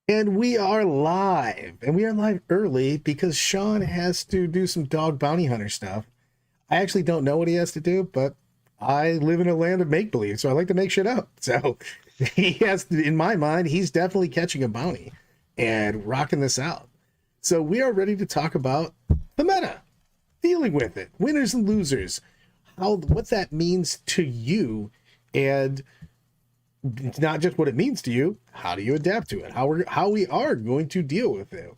And we are live. And we are live early because Sean has to do some dog bounty hunter stuff. I actually don't know what he has to do, but I live in a land of make believe, so I like to make shit up. So he has to, in my mind, he's definitely catching a bounty and rocking this out. So we are ready to talk about the meta, dealing with it, winners and losers, what that means to you, and not just what it means to you, how do you adapt to it? How we are going to deal with it.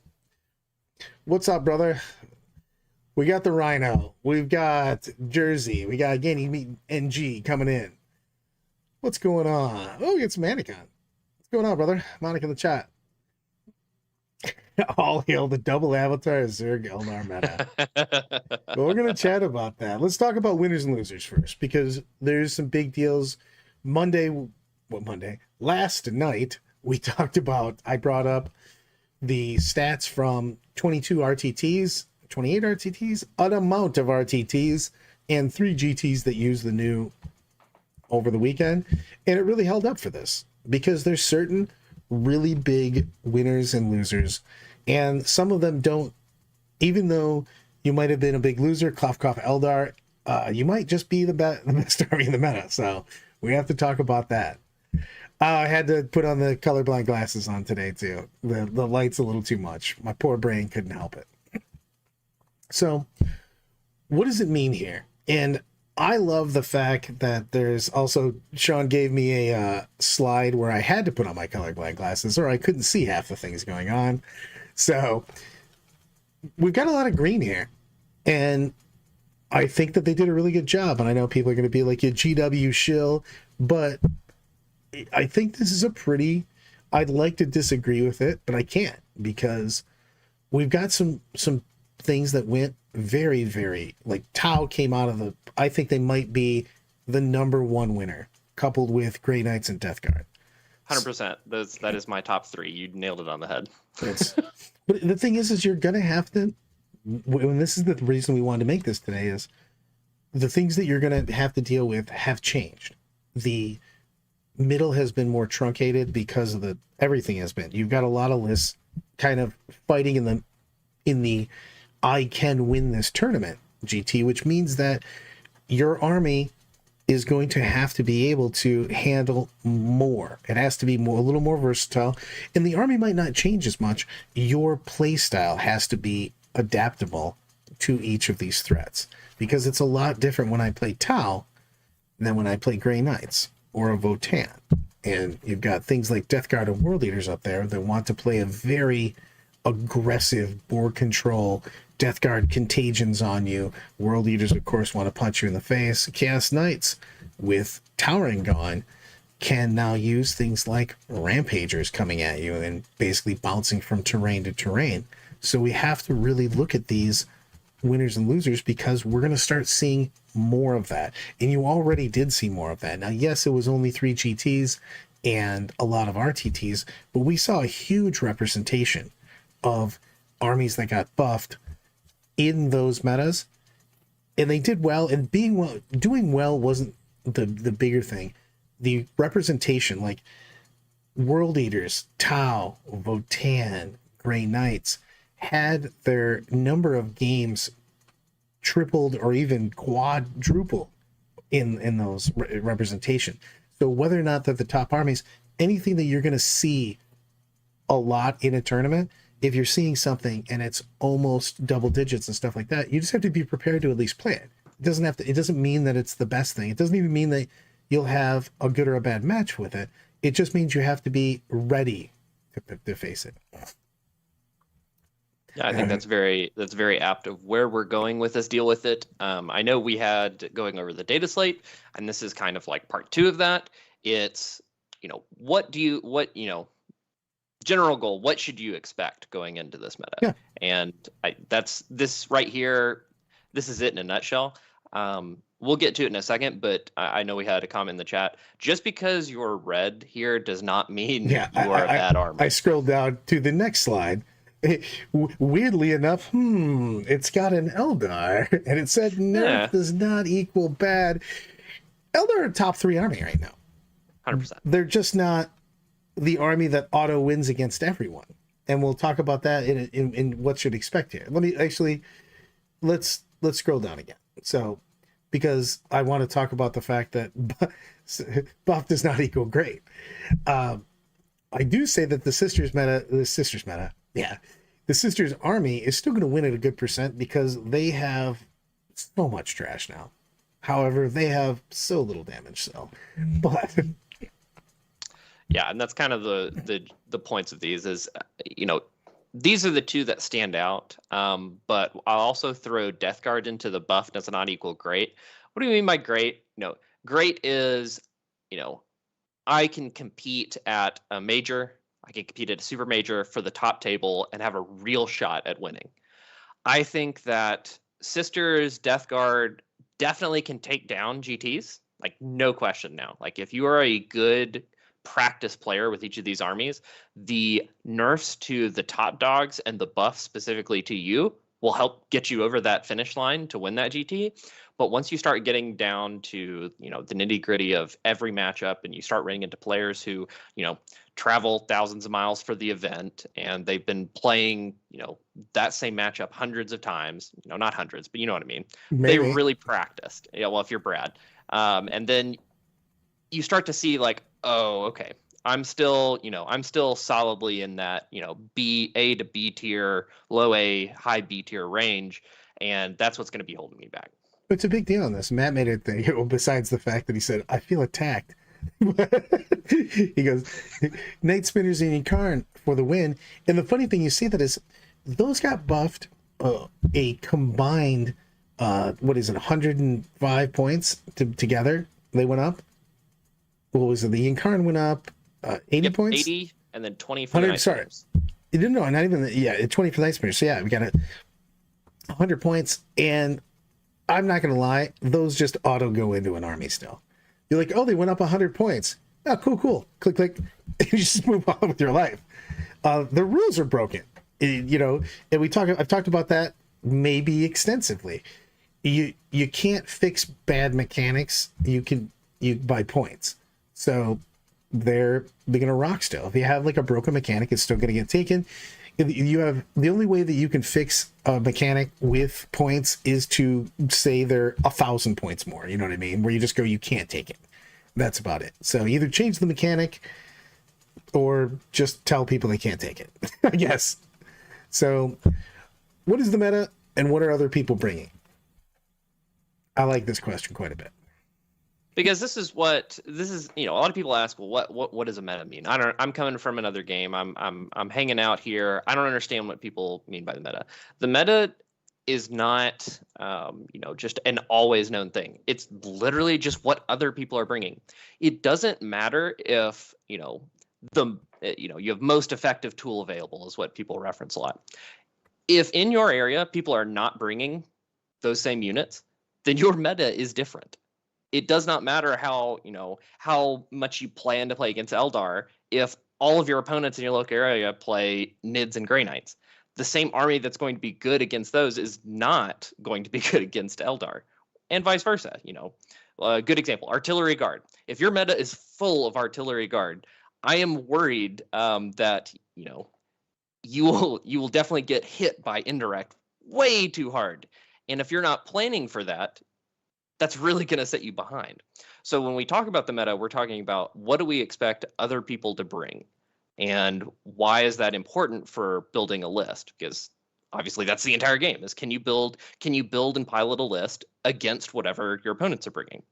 What's up, brother? We got the Rhino. We've got Jersey. We got Guinea NG coming in. What's going on? Oh, it's Manicon. What's going on, brother? Monica in the chat. All hail the double avatar Zerg Eldar meta. But we're going to chat about that. Let's talk about winners and losers first, because there's some big deals. Last night, I brought up the stats from 22 RTTs, 28 RTTs, an amount of RTTs, and 3 GTs that use the new over the weekend. And it really held up for this because there's certain really big winners and losers. And some of them don't, even though you might have been a big loser, cough, cough, Eldar, you might just be the best army in the meta. So we have to talk about that. I had to put on the colorblind glasses on today too. The light's a little too much. My poor brain couldn't help it. So what does it mean here? And I love the fact that there's also, Sean gave me a slide where I had to put on my colorblind glasses or I couldn't see half the things going on. So we've got a lot of green here. And I think that they did a really good job. And I know people are going to be like, you GW shill, but I think this is I'd like to disagree with it, but I can't, because we've got some things that went very, very, like Tau came out of I think they might be the number one winner, coupled with Grey Knights and Death Guard. 100%. That is my top 3. You nailed it on the head. But the thing is you're going to have to, and this is the reason we wanted to make this today, is the things that you're going to have to deal with have changed. The middle has been more truncated because of everything has been. You've got a lot of lists kind of fighting in the I can win this tournament GT, which means that your army is going to have to be able to handle more. It has to be a little more versatile, and the army might not change as much. Your play style has to be adaptable to each of these threats, because it's a lot different when I play Tau than when I play Grey Knights or a Votan. And you've got things like Death Guard and World Eaters up there that want to play a very aggressive board control. Death Guard contagions on you. World Eaters, of course, want to punch you in the face. Chaos Knights, with Towering gone, can now use things like Rampagers coming at you and basically bouncing from terrain to terrain. So we have to really look at these winners and losers, because we're going to start seeing more of that. And you already did see more of that. Now, yes, it was only 3 GTs and a lot of RTTs, but we saw a huge representation of armies that got buffed in those metas, and they did well. And doing well wasn't the bigger thing. The representation, like World Eaters, Tau, Votan, Grey Knights, had their number of games tripled or even quadrupled in those representation. So whether or not they're the top armies, anything that you're going to see a lot in a tournament, if you're seeing something and it's almost double digits and stuff like that, you just have to be prepared to at least play it. It doesn't mean that it's the best thing. It doesn't even mean that you'll have a good or a bad match with it. It just means you have to be ready to face it. Yeah, I think that's very apt of where we're going with this deal with it. I know we had going over the data slate, and this is kind of like part 2 of that. It's, general goal, what should you expect going into this meta? Yeah. And that's this right here. This is it in a nutshell. We'll get to it in a second, but I know we had a comment in the chat. Just because you're red here does not mean you are a bad army. I scrolled down to the next slide. Weirdly enough, it's got an Eldar, and it said nerf does not equal bad. Eldar are top 3 army right now. 100%. They're just not the army that auto wins against everyone. And we'll talk about that in what should expect here. Let's scroll down again. So, because I want to talk about the fact that buff does not equal great. I do say that the Sisters army is still going to win at a good percent because they have so much trash now. However, they have so little damage. So, but yeah, and that's kind of the points of these is, these are the two that stand out. But I'll also throw Death Guard into the buff does not equal great. What do you mean by great? Great is, I can compete at a major, I can compete at a super major for the top table and have a real shot at winning. I think that Sisters, Death Guard definitely can take down GTs, like no question now. Like if you are a good practice player with each of these armies, the nerfs to the top dogs and the buffs specifically to you will help get you over that finish line to win that GT. But once you start getting down to, the nitty gritty of every matchup and you start running into players who, travel thousands of miles for the event and they've been playing, that same matchup hundreds of times, not hundreds, but you know what I mean? Maybe. They really practiced. Yeah, well, if you're Brad. And then you start to see like, oh, okay, I'm still solidly in that, A to B tier, low A, high B tier range. And that's what's going to be holding me back. It's a big deal on this. Matt made it thing, besides the fact that he said, I feel attacked. He goes, Night Spinners and Incarn for the win. And the funny thing you see that is those got buffed a combined, 105 points together. They went up. What was it? The Incarn went up 80 points? 80 and then 20 for the Night Spinners. No, not even, 20 for the Night Spinners. So yeah, we got 100 points. And I'm not going to lie, those just auto go into an army still. You're like, oh, they went up 100 points. Oh, cool. Click, click. And you just move on with your life. The rules are broken, and I've talked about that maybe extensively. You can't fix bad mechanics. You buy points. So they're going to rock still. If you have like a broken mechanic, it's still going to get taken. You have the only way that you can fix a mechanic with points is to say they're 1,000 points more. You know what I mean? Where you just go, you can't take it. That's about it. So either change the mechanic or just tell people they can't take it, I guess. So what is the meta and what are other people bringing? I like this question quite a bit. Because this is a lot of people ask, well, what does a meta mean? I'm coming from another game. I'm hanging out here. I don't understand what people mean by the meta. The meta is not, just an always known thing. It's literally just what other people are bringing. It doesn't matter if, you have most effective tool available is what people reference a lot. If in your area, people are not bringing those same units, then your meta is different. It does not matter how much you plan to play against Eldar if all of your opponents in your local area play Nids and Grey Knights. The same army that's going to be good against those is not going to be good against Eldar, and vice versa. A good example, Artillery Guard. If your meta is full of Artillery Guard, I am worried that you will definitely get hit by indirect way too hard. And if you're not planning for that, that's really going to set you behind. So when we talk about the meta, we're talking about what do we expect other people to bring? And why is that important for building a list? Because obviously that's the entire game is can you build and pilot a list against whatever your opponents are bringing?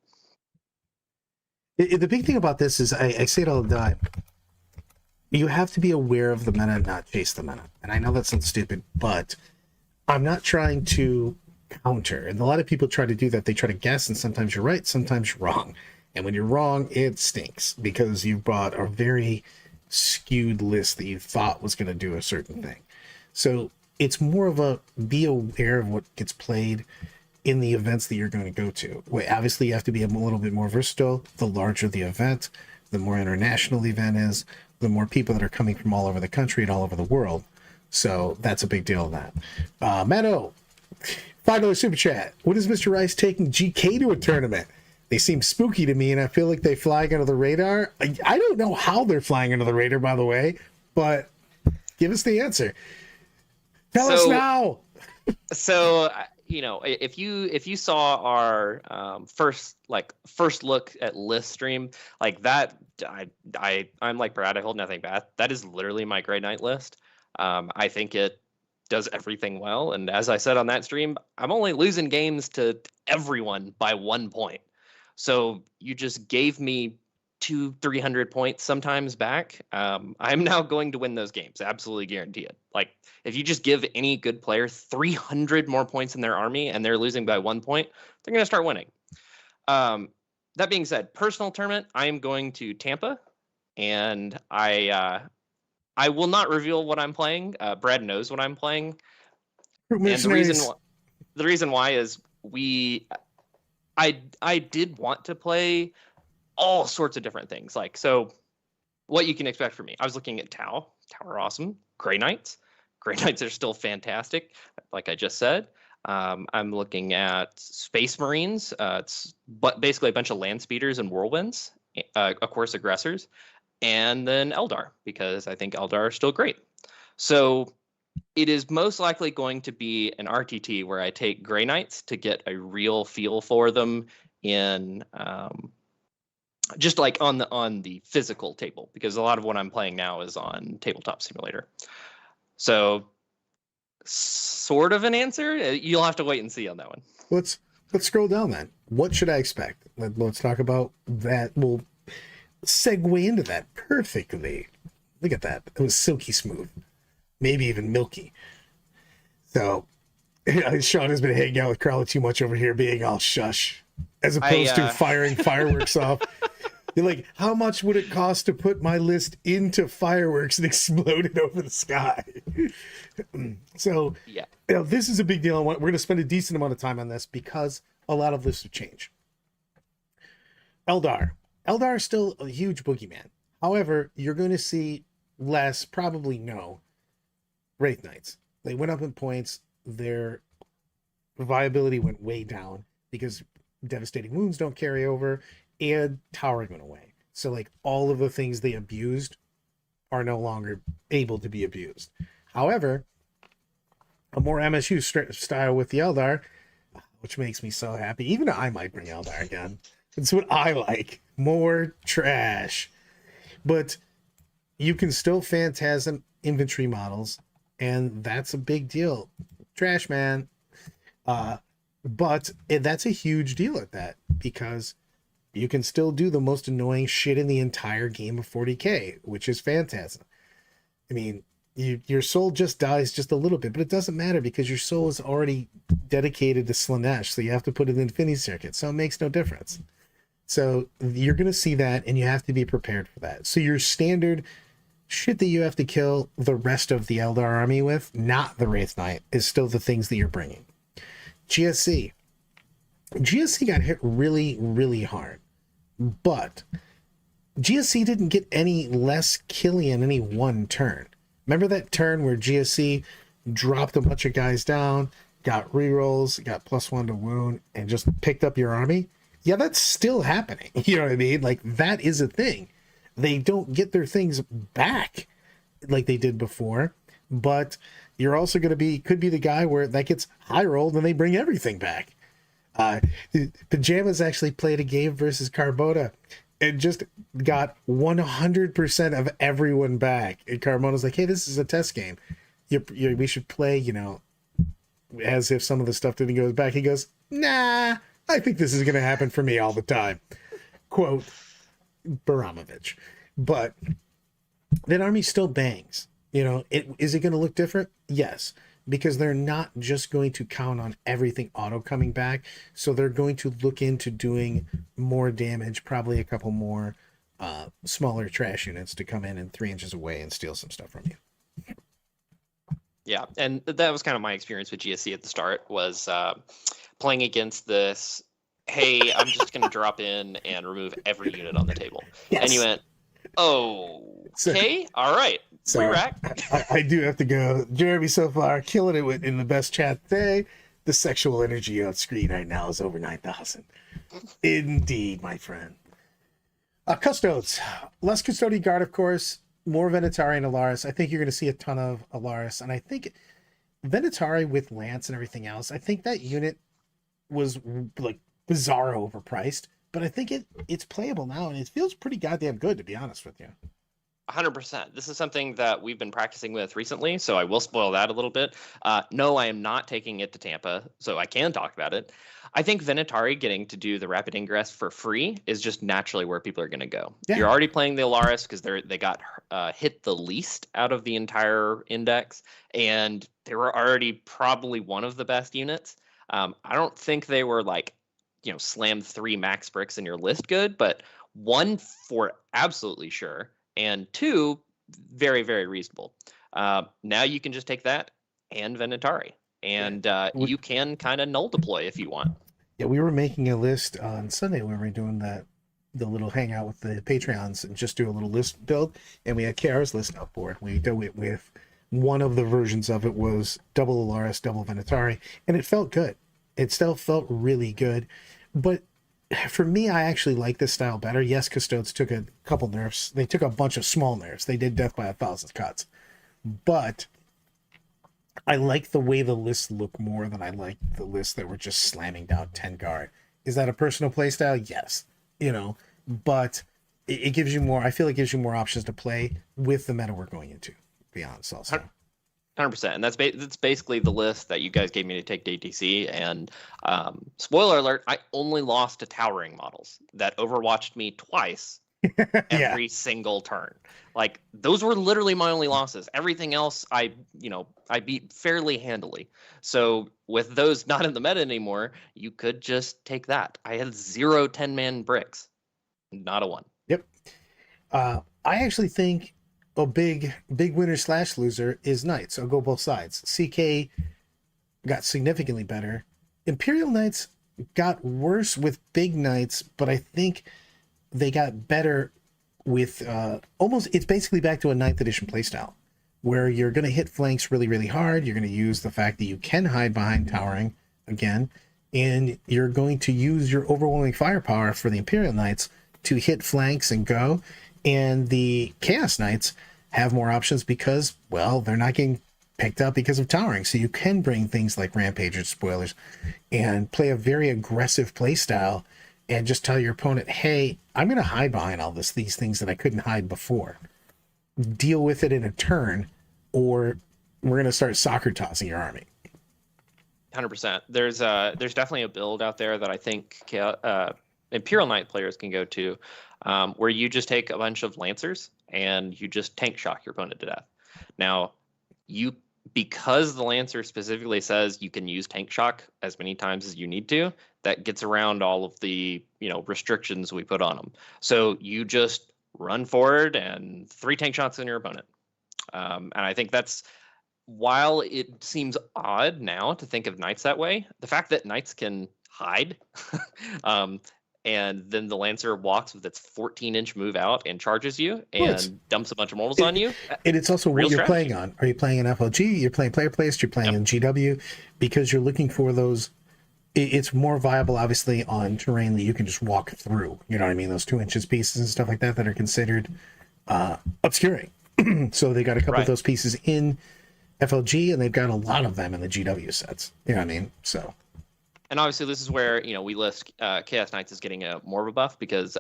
The big thing about this is I say it all the time. You have to be aware of the meta and not chase the meta. And I know that sounds stupid, but I'm not trying to counter. And a lot of people try to do that. They try to guess, and sometimes you're right, sometimes you're wrong. And when you're wrong, it stinks because you bought a very skewed list that you thought was going to do a certain thing. So it's more of a be aware of what gets played in the events that you're going to go to. Well, obviously, you have to be a little bit more versatile. The larger the event, the more international the event is, the more people that are coming from all over the country and all over the world. So that's a big deal in that. Matto, $5 super chat. What is Mr. Rice taking GK to a tournament? They seem spooky to me, and I feel like they fly under the radar. I don't know how they're flying under the radar, by the way, but give us the answer. Tell us now. So if you saw our first look at list stream like that, I'm like Brad, I hold nothing back. That is literally my Grey Knight list. I think it does everything well, and as I said on that stream, I'm only losing games to everyone by 1 point. So you just gave me 200-300 points sometimes back. I'm now going to win those games, absolutely guarantee it. Like, if you just give any good player 300 more points in their army and they're losing by 1 point, they're going to start winning. That being said, personal tournament, I am going to Tampa, and I will not reveal what I'm playing. Brad knows what I'm playing, and the reason why is I did want to play all sorts of different things. Like, so what you can expect from me. I was looking at Tau are awesome. Grey Knights are still fantastic, like I just said. I'm looking at Space Marines. It's basically a bunch of land speeders and whirlwinds, of course, aggressors, and then Eldar, because I think Eldar are still great. So it is most likely going to be an RTT where I take Grey Knights to get a real feel for them in just like on the physical table, because a lot of what I'm playing now is on Tabletop Simulator. So sort of an answer. You'll have to wait and see on that one. Let's scroll down then. What should I expect? Let's talk about that. We'll segue into that perfectly. Look at that. It was silky smooth. Maybe even milky. So Sean has been hanging out with Carla too much over here, being all shush, as opposed to firing fireworks off. You're like, how much would it cost to put my list into fireworks and explode it over the sky? So, yeah, this is a big deal. We're going to spend a decent amount of time on this because a lot of lists have changed. Eldar is still a huge boogeyman. However, you're going to see less, probably no, Wraith Knights. They went up in points. Their viability went way down because devastating wounds don't carry over, and towering went away. So like all of the things they abused are no longer able to be abused. However, a more MSU style with the Eldar, which makes me so happy. Even I might bring Eldar again. It's what I like. More trash. But you can still phantasm infantry models, and that's a big deal. Trash, man. But that's a huge deal at that, because you can still do the most annoying shit in the entire game of 40k, which is Phantasm. I mean, your soul just dies just a little bit, but it doesn't matter because your soul is already dedicated to Slanesh, so you have to put it in Infinity Circuit, so it makes no difference. So you're going to see that, and you have to be prepared for that. So your standard shit that you have to kill the rest of the Eldar army with, not the Wraith Knight, is still the things that you're bringing. GSC got hit really, really hard, but GSC didn't get any less killy in any one turn. Remember that turn where GSC dropped a bunch of guys down, got rerolls, got +1 to wound, and just picked up your army? Yeah, that's still happening. You know what I mean? Like, that is a thing. They don't get their things back like they did before, but you're also going to could be the guy where that gets high rolled and they bring everything back. Pajamas actually played a game versus Carbona and just got 100% of everyone back. And Carbona's like, hey, this is a test game. We should play, as if some of the stuff didn't go back. He goes, nah, I think this is going to happen for me all the time. Quote, Baramovich. But that army still bangs. Is it going to look different? Yes, because they're not just going to count on everything auto coming back. So they're going to look into doing more damage, probably a couple more smaller trash units to come in and 3 inches away and steal some stuff from you. Yeah, and that was kind of my experience with GSC at the start, was playing against this, hey, I'm just going to drop in and remove every unit on the table. Yes. And you went, okay, all right. So I do have to go. Jeremy so far killing it in the best chat today. The sexual energy on screen right now is over 9,000. Indeed, my friend. Custodes. Less Custodian Guard, of course. More Venatari and Alaris. I think you're going to see a ton of Alaris. And I think Venatari with Lance and everything else, I think that unit was like bizarre overpriced. But I think it's playable now, and it feels pretty goddamn good, to be honest with you. 100%. This is something that we've been practicing with recently, so I will spoil that a little bit. No, I am not taking it to Tampa, so I can talk about it. I think Venatari getting to do the rapid ingress for free is just naturally where people are going to go. Yeah. You're already playing the Alaris because they got hit the least out of the entire index, and they were already probably one of the best units. I don't think they were like, slam 3 max bricks in your list good, but 1 for absolutely sure. And 2, very, very reasonable. Now you can just take that and Venatari, and you can kind of null deploy if you want. Yeah, we were making a list on Sunday when we were doing the little hangout with the Patreons and just do a little list build, and we had KR's list up for it. We do it with one of the versions of it was double Alaris, double Venatari, and it felt good. It still felt really good, but for me, I actually like this style better. Yes, Custodes took a couple nerfs. They took a bunch of small nerfs. They did death by 1,000 cuts. But I like the way the lists look more than I like the lists that were just slamming down 10 guard. Is that a personal playstyle? Yes. But it gives you more, I feel it gives you more options to play with the meta we're going into, to be honest also. 100%, and that's basically the list that you guys gave me to take DTC. And spoiler alert, I only lost to towering models that overwatched me twice every single turn. Like, those were literally my only losses. Everything else I beat fairly handily. So with those not in the meta anymore, you could just take that. I had 0 10-man bricks, not a 1. Yep. I actually think a big winner / loser is Knights. I'll go both sides. CK got significantly better. Imperial Knights got worse with big Knights, but I think they got better with it's basically back to a 9th edition playstyle where you're going to hit flanks really, really hard. You're going to use the fact that you can hide behind towering again, and you're going to use your overwhelming firepower for the Imperial Knights to hit flanks and go. And the Chaos Knights have more options because, well, they're not getting picked up because of towering. So you can bring things like Rampagers, Spoilers, and play a very aggressive play style and just tell your opponent, hey, I'm going to hide behind all these things that I couldn't hide before. Deal with it in a turn, or we're going to start soccer tossing your army. 100%. There's definitely a build out there that I think Imperial Knight players can go to, where you just take a bunch of Lancers and you just tank shock your opponent to death. Now, because the Lancer specifically says you can use tank shock as many times as you need to, that gets around all of the restrictions we put on them. So you just run forward and 3 tank shots on your opponent. And I think that's, while it seems odd now to think of Knights that way, the fact that Knights can hide and then the Lancer walks with its 14-inch move out and charges you and dumps a bunch of models on you. And it's also what you're playing on. Are you playing an FLG? You're playing player placed? You're playing in GW? Because you're looking for those. It's more viable, obviously, on terrain that you can just walk through. You know what I mean? Those 2-inch pieces and stuff like that are considered obscuring. So they got a couple of those pieces in FLG, and they've got a lot of them in the GW sets. You know what I mean? So. And obviously, this is where we list Chaos Knights as getting more of a buff because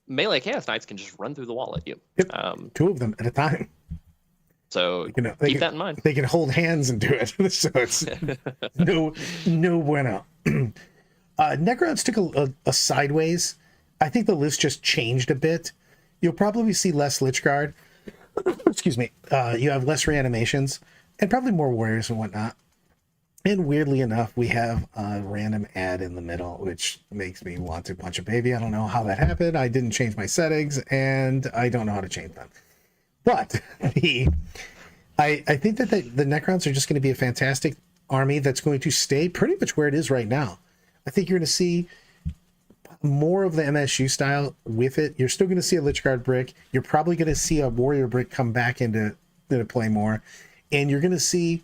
melee Chaos Knights can just run through the wall at you. Yep. 2 of them at a time. So keep that in mind. They can hold hands and do it. So it's no bueno. Necrons took a sideways. I think the list just changed a bit. You'll probably see less Lich Guard. Excuse me. You have less reanimations and probably more warriors and whatnot. And weirdly enough, we have a random ad in the middle, which makes me want to punch a baby. I don't know how that happened. I didn't change my settings, and I don't know how to change them. But I think that the Necrons are just going to be a fantastic army that's going to stay pretty much where it is right now. I think you're going to see more of the MSU style with it. You're still going to see a Lich Guard brick. You're probably going to see a Warrior brick come back into play more. And you're going to see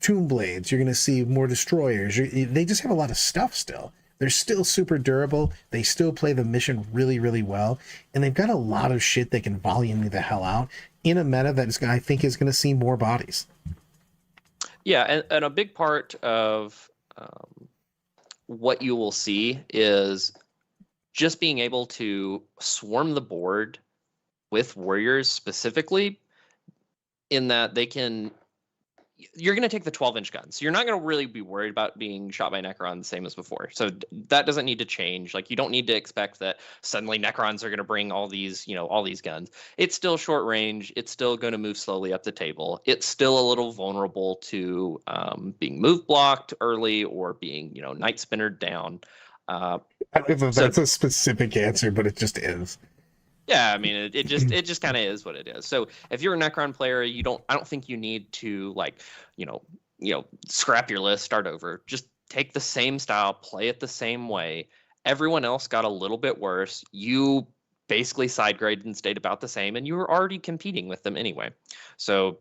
tomb blades. You're going to see more destroyers. They just have a lot of stuff still. They're still super durable. They still play the mission really, really well. And they've got a lot of shit that can volume the hell out in a meta that I think is going to see more bodies. Yeah, and a big part of what you will see is just being able to swarm the board with warriors specifically, in that they can, you're going to take the 12-inch guns. You're not going to really be worried about being shot by Necron the same as before. So that doesn't need to change. Like, you don't need to expect that suddenly Necrons are going to bring all these, all these guns. It's still short range. It's still going to move slowly up the table. It's still a little vulnerable to being move blocked early or being, night spinnered down. That's a specific answer, but it just is. Yeah, I mean, it just kind of is what it is. So if you're a Necron player, I don't think you need to scrap your list, start over. Just take the same style, play it the same way. Everyone else got a little bit worse. You basically side graded and stayed about the same, and you were already competing with them anyway. So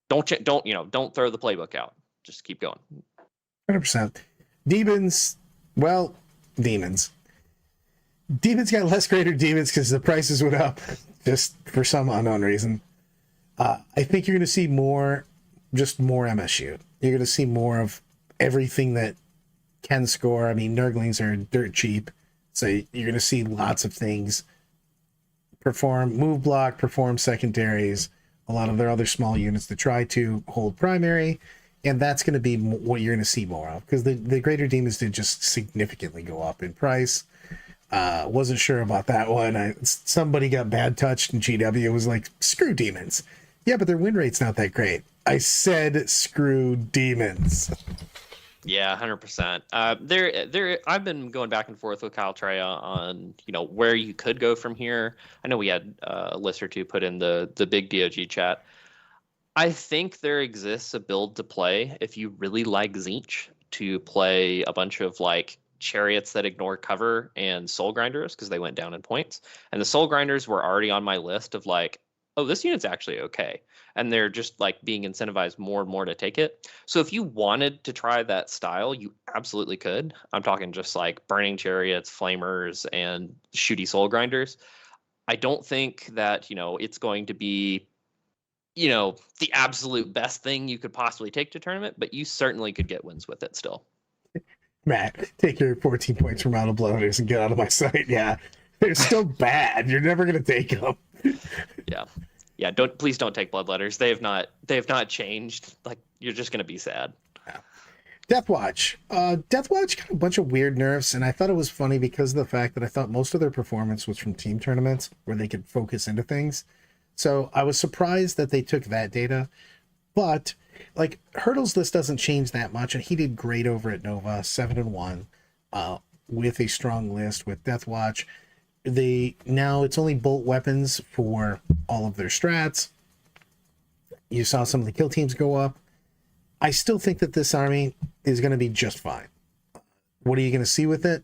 don't throw the playbook out. Just keep going. 100%. Demons. Demons got less greater demons because the prices went up just for some unknown reason. I think you're going to see more MSU. You're going to see more of everything that can score. I mean, Nurglings are dirt cheap, so you're going to see lots of things perform move block, perform secondaries, a lot of their other small units to try to hold primary, and that's going to be what you're going to see more of, because the greater demons did just significantly go up in price. Wasn't sure about that one. Somebody got bad touched and GW was like, screw demons. Yeah, but their win rate's not that great. I said screw demons. Yeah, 100%. I've been going back and forth with Kyle Treya on, where you could go from here. I know we had a list or two put in the big DOG chat. I think there exists a build to play if you really like Tzeentch, to play a bunch of chariots that ignore cover and soul grinders, because they went down in points. And the soul grinders were already on my list of oh, this unit's actually okay. And they're just being incentivized more and more to take it. So if you wanted to try that style, you absolutely could. I'm talking just burning chariots, flamers, and shooty soul grinders. I don't think that, it's going to be, the absolute best thing you could possibly take to tournament, but you certainly could get wins with it still. Matt, take your 14 points from Out of Bloodhunters and get out of my sight. Yeah, they're still bad. You're never gonna take them. Yeah. Please don't take Bloodletters. They have not changed. You're just gonna be sad. Yeah. Deathwatch got a bunch of weird nerfs, and I thought it was funny because of the fact that I thought most of their performance was from team tournaments where they could focus into things. So I was surprised that they took that data, but Hurdle's list doesn't change that much, and he did great over at Nova, 7-1, with a strong list with Deathwatch. Now it's only bolt weapons for all of their strats. You saw some of the kill teams go up. I still think that this army is going to be just fine. What are you going to see with it?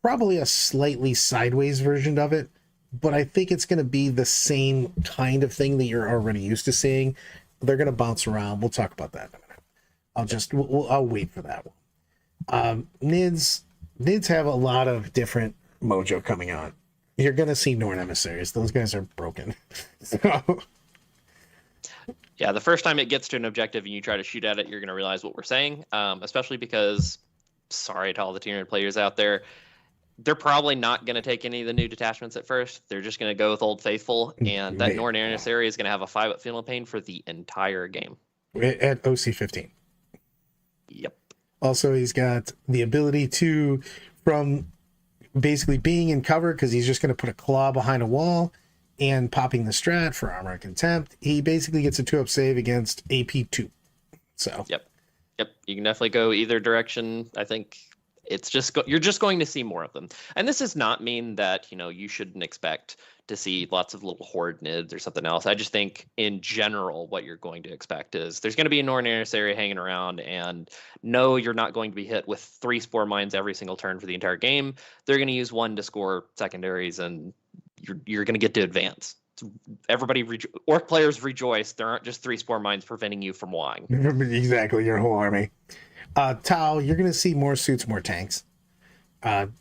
Probably a slightly sideways version of it, but I think it's going to be the same kind of thing that you're already used to seeing. They're going to bounce around. We'll talk about that in a minute. I'll wait for that one. Nids have a lot of different mojo coming on. You're going to see Norn emissaries. Those guys are broken. So. Yeah, the first time it gets to an objective and you try to shoot at it, you're going to realize what we're saying, especially because, sorry to all the Tyranid players out there, they're probably not going to take any of the new detachments at first. They're just going to go with Old Faithful, and that Norn emissary is going to have a 5-up Feel No Pain for the entire game. At OC 15. Yep. Also, he's got the ability to, from basically being in cover, because he's just going to put a claw behind a wall and popping the strat for armor and contempt, he basically gets a 2-up save against AP 2. So. Yep. You can definitely go either direction. I think it's just you're just going to see more of them. And this does not mean that, you shouldn't expect to see lots of little horde nids or something else. I just think in general, what you're going to expect is there's going to be a Norn area hanging around, and no, you're not going to be hit with 3 spore mines every single turn for the entire game. They're going to use 1 to score secondaries, and you're going to get to advance. Everybody, orc players rejoice. There aren't just 3 spore mines preventing you from wawing. Exactly, your whole army. Tau, you're going to see more suits, more tanks.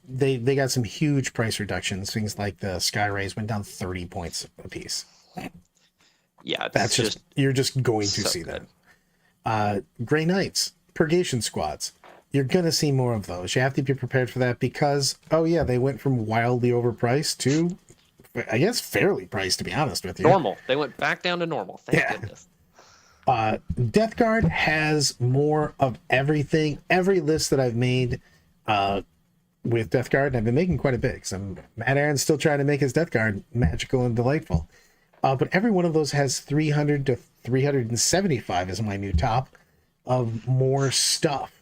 They got some huge price reductions. Things like the Sky Rays went down 30 points a piece. Yeah, that's just you're just going to see good. that. Gray Knights, Purgation Squads. You're going to see more of those. You have to be prepared for that because, oh yeah, they went from wildly overpriced to, I guess, fairly priced, to be honest with you. Normal. They went back down to normal. Thank goodness. Death Guard has more of everything. Every list that I've made with Death Guard, and I've been making quite a bit because Matt Aaron's still trying to make his Death Guard magical and delightful. But every one of those has 300 to 375 is my new top of more stuff.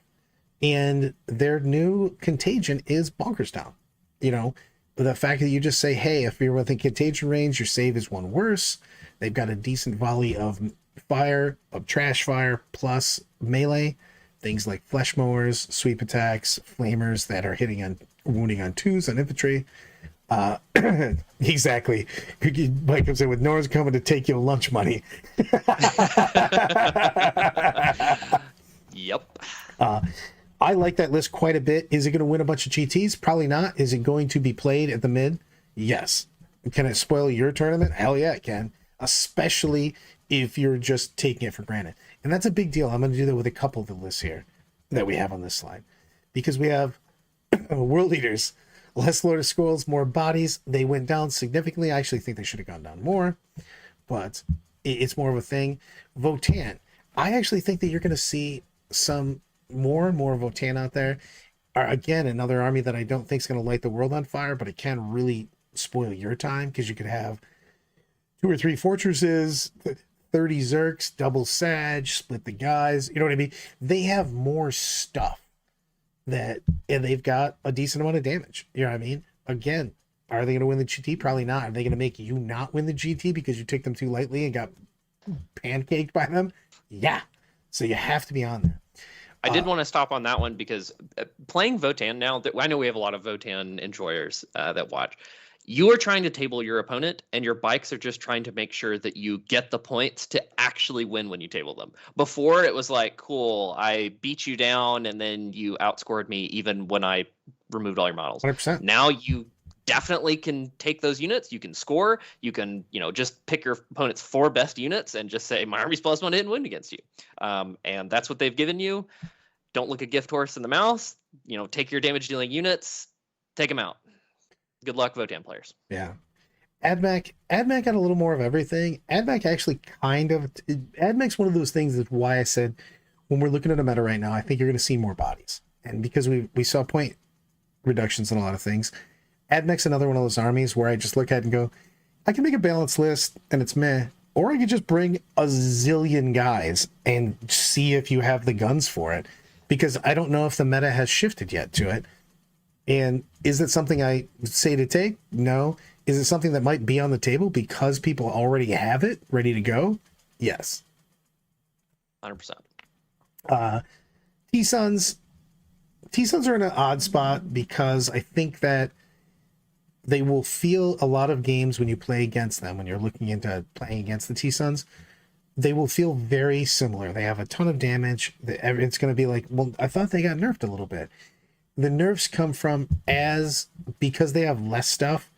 And their new contagion is Bonkers Town. You know, the fact that you just say, hey, if you're within contagion range, your save is 1 worse. They've got a decent volley of fire, of trash fire, plus melee. Things like flesh mowers, sweep attacks, flamers that are wounding on 2s on infantry. Exactly. Mike comes in with Nora's coming to take your lunch money. Yep. I like that list quite a bit. Is it going to win a bunch of GTs? Probably not. Is it going to be played at the mid? Yes. Can it spoil your tournament? Hell yeah, it can. Especially if you're just taking it for granted. And that's a big deal. I'm going to do that with a couple of the lists here that we have on this slide. Because we have World Leaders, less Lord of Skulls, more bodies. They went down significantly. I actually think they should have gone down more. But it's more of a thing. Votan. I actually think that you're going to see some more and more Votan out there. Again, another army that I don't think is going to light the world on fire, but it can really spoil your time because you could have 2 or 3 fortresses, 30 Zerks, double Sag, split the guys. You know what I mean? They have more stuff and they've got a decent amount of damage. You know what I mean? Again, are they going to win the GT? Probably not. Are they going to make you not win the GT because you took them too lightly and got pancaked by them? Yeah. So you have to be on there. I did want to stop on that one because playing Votan now, I know we have a lot of Votan enjoyers that watch. You are trying to table your opponent, and your bikes are just trying to make sure that you get the points to actually win when you table them. Before, it was like, cool, I beat you down, and then you outscored me even when I removed all your models. 100%. Now you definitely can take those units. You can score. You can, just pick your opponent's 4 best units and just say, my army's +1 didn't win against you. And that's what they've given you. Don't look a gift horse in the mouth. Take your damage dealing units, take them out. Good luck, Votan players. Yeah. AdMac got a little more of everything. AdMac actually AdMac's one of those things that's why I said when we're looking at a meta right now, I think you're going to see more bodies. And because we saw point reductions in a lot of things, AdMac's another one of those armies where I just look at it and go, I can make a balanced list and it's meh. Or I could just bring a zillion guys and see if you have the guns for it. Because I don't know if the meta has shifted yet to it. And is it something I say to take? No. Is it something that might be on the table because people already have it ready to go? Yes. 100%. T-Suns are in an odd spot because I think that they will feel a lot of games when you play against them, when you're looking into playing against the T-Suns, they will feel very similar. They have a ton of damage. It's going to be like, well, I thought they got nerfed a little bit. The nerfs come from because they have less stuff,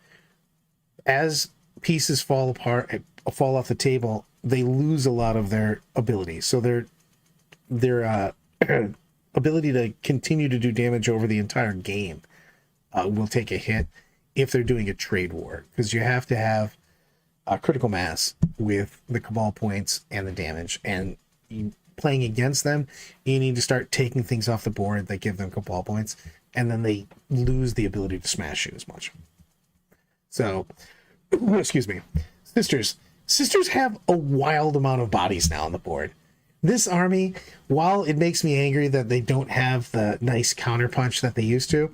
as pieces fall apart, fall off the table, they lose a lot of their ability. So their ability to continue to do damage over the entire game will take a hit if they're doing a trade war, because you have to have a critical mass with the Cabal points and the damage, and playing against them, you need to start taking things off the board that give them Cabal points, and then they lose the ability to smash you as much. So, excuse me. Sisters have a wild amount of bodies now on the board. This army, while it makes me angry that they don't have the nice counterpunch that they used to,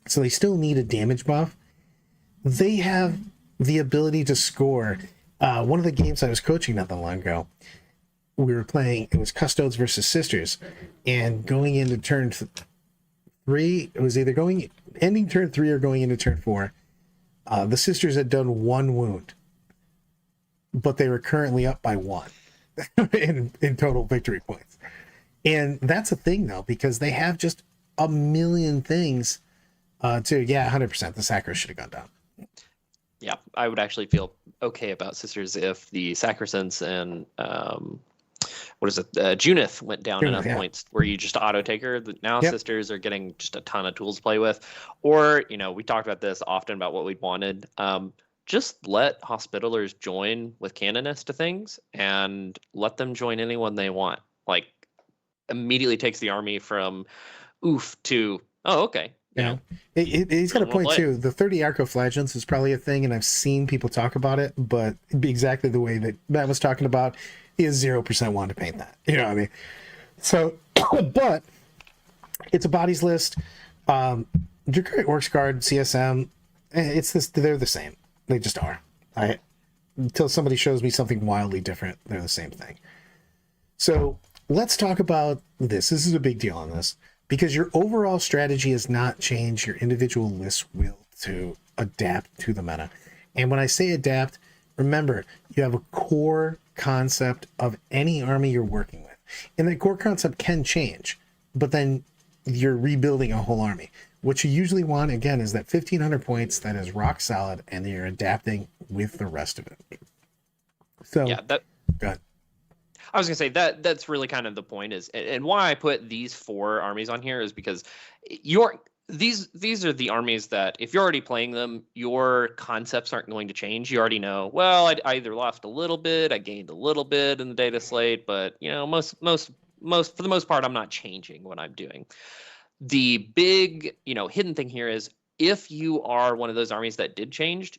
so they still need a damage buff, they have the ability to score. One of the games I was coaching not that long ago, we were playing, it was Custodes versus Sisters, and going into turn 3, it was either ending turn 3 or going into turn 4, the Sisters had done 1 wound but they were currently up by 1 in total victory points. And that's a thing though, because they have just a million things to, 100%. The sacro should have gone down. Yeah, I would actually feel okay about Sisters if the Sacrosanct and Junith went down enough points where you just auto taker. Now Sisters are getting just a ton of tools to play with. Or, we talked about this often about what we wanted. Just let Hospitallers join with Canonist to things and let them join anyone they want. Like, immediately takes the army from oof to, oh, okay. He's got a point too. The 30 Arcoflagellants is probably a thing, and I've seen people talk about it, but exactly the way that Matt was talking about, is 0% want to paint that. You know what I mean? So, but it's a bodies list. Dracaric Orcs Guard, CSM, they're the same. They just are. Until somebody shows me something wildly different, they're the same thing. So let's talk about this. This is a big deal on this, because your overall strategy has not changed. Your individual list will to adapt to the meta. And when I say adapt, remember, you have a core concept of any army you're working with. And that core concept can change, but then you're rebuilding a whole army. What you usually want, again, is that 1,500 points that is rock solid, and you're adapting with the rest of it. So, go ahead. I was gonna say that's really kind of the point is, and why I put these 4 armies on here is because these are the armies that if you're already playing them, your concepts aren't going to change. You already know, well, I either lost a little bit, I gained a little bit in the data slate, but most for the most part, I'm not changing what I'm doing. The big hidden thing here is if you are one of those armies that did change,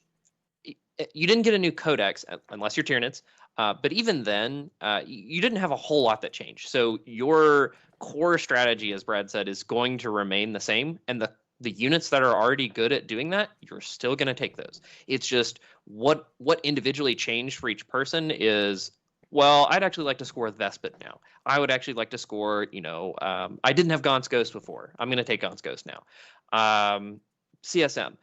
you didn't get a new codex unless you're Tyranids. But even then, you didn't have a whole lot that changed. So your core strategy, as Brad said, is going to remain the same. And the units that are already good at doing that, you're still going to take those. It's just what individually changed for each person is, well, I'd actually like to score with Vespid now. I would actually like to score, I didn't have Gaunt's Ghost before. I'm going to take Gaunt's Ghost now. CSM.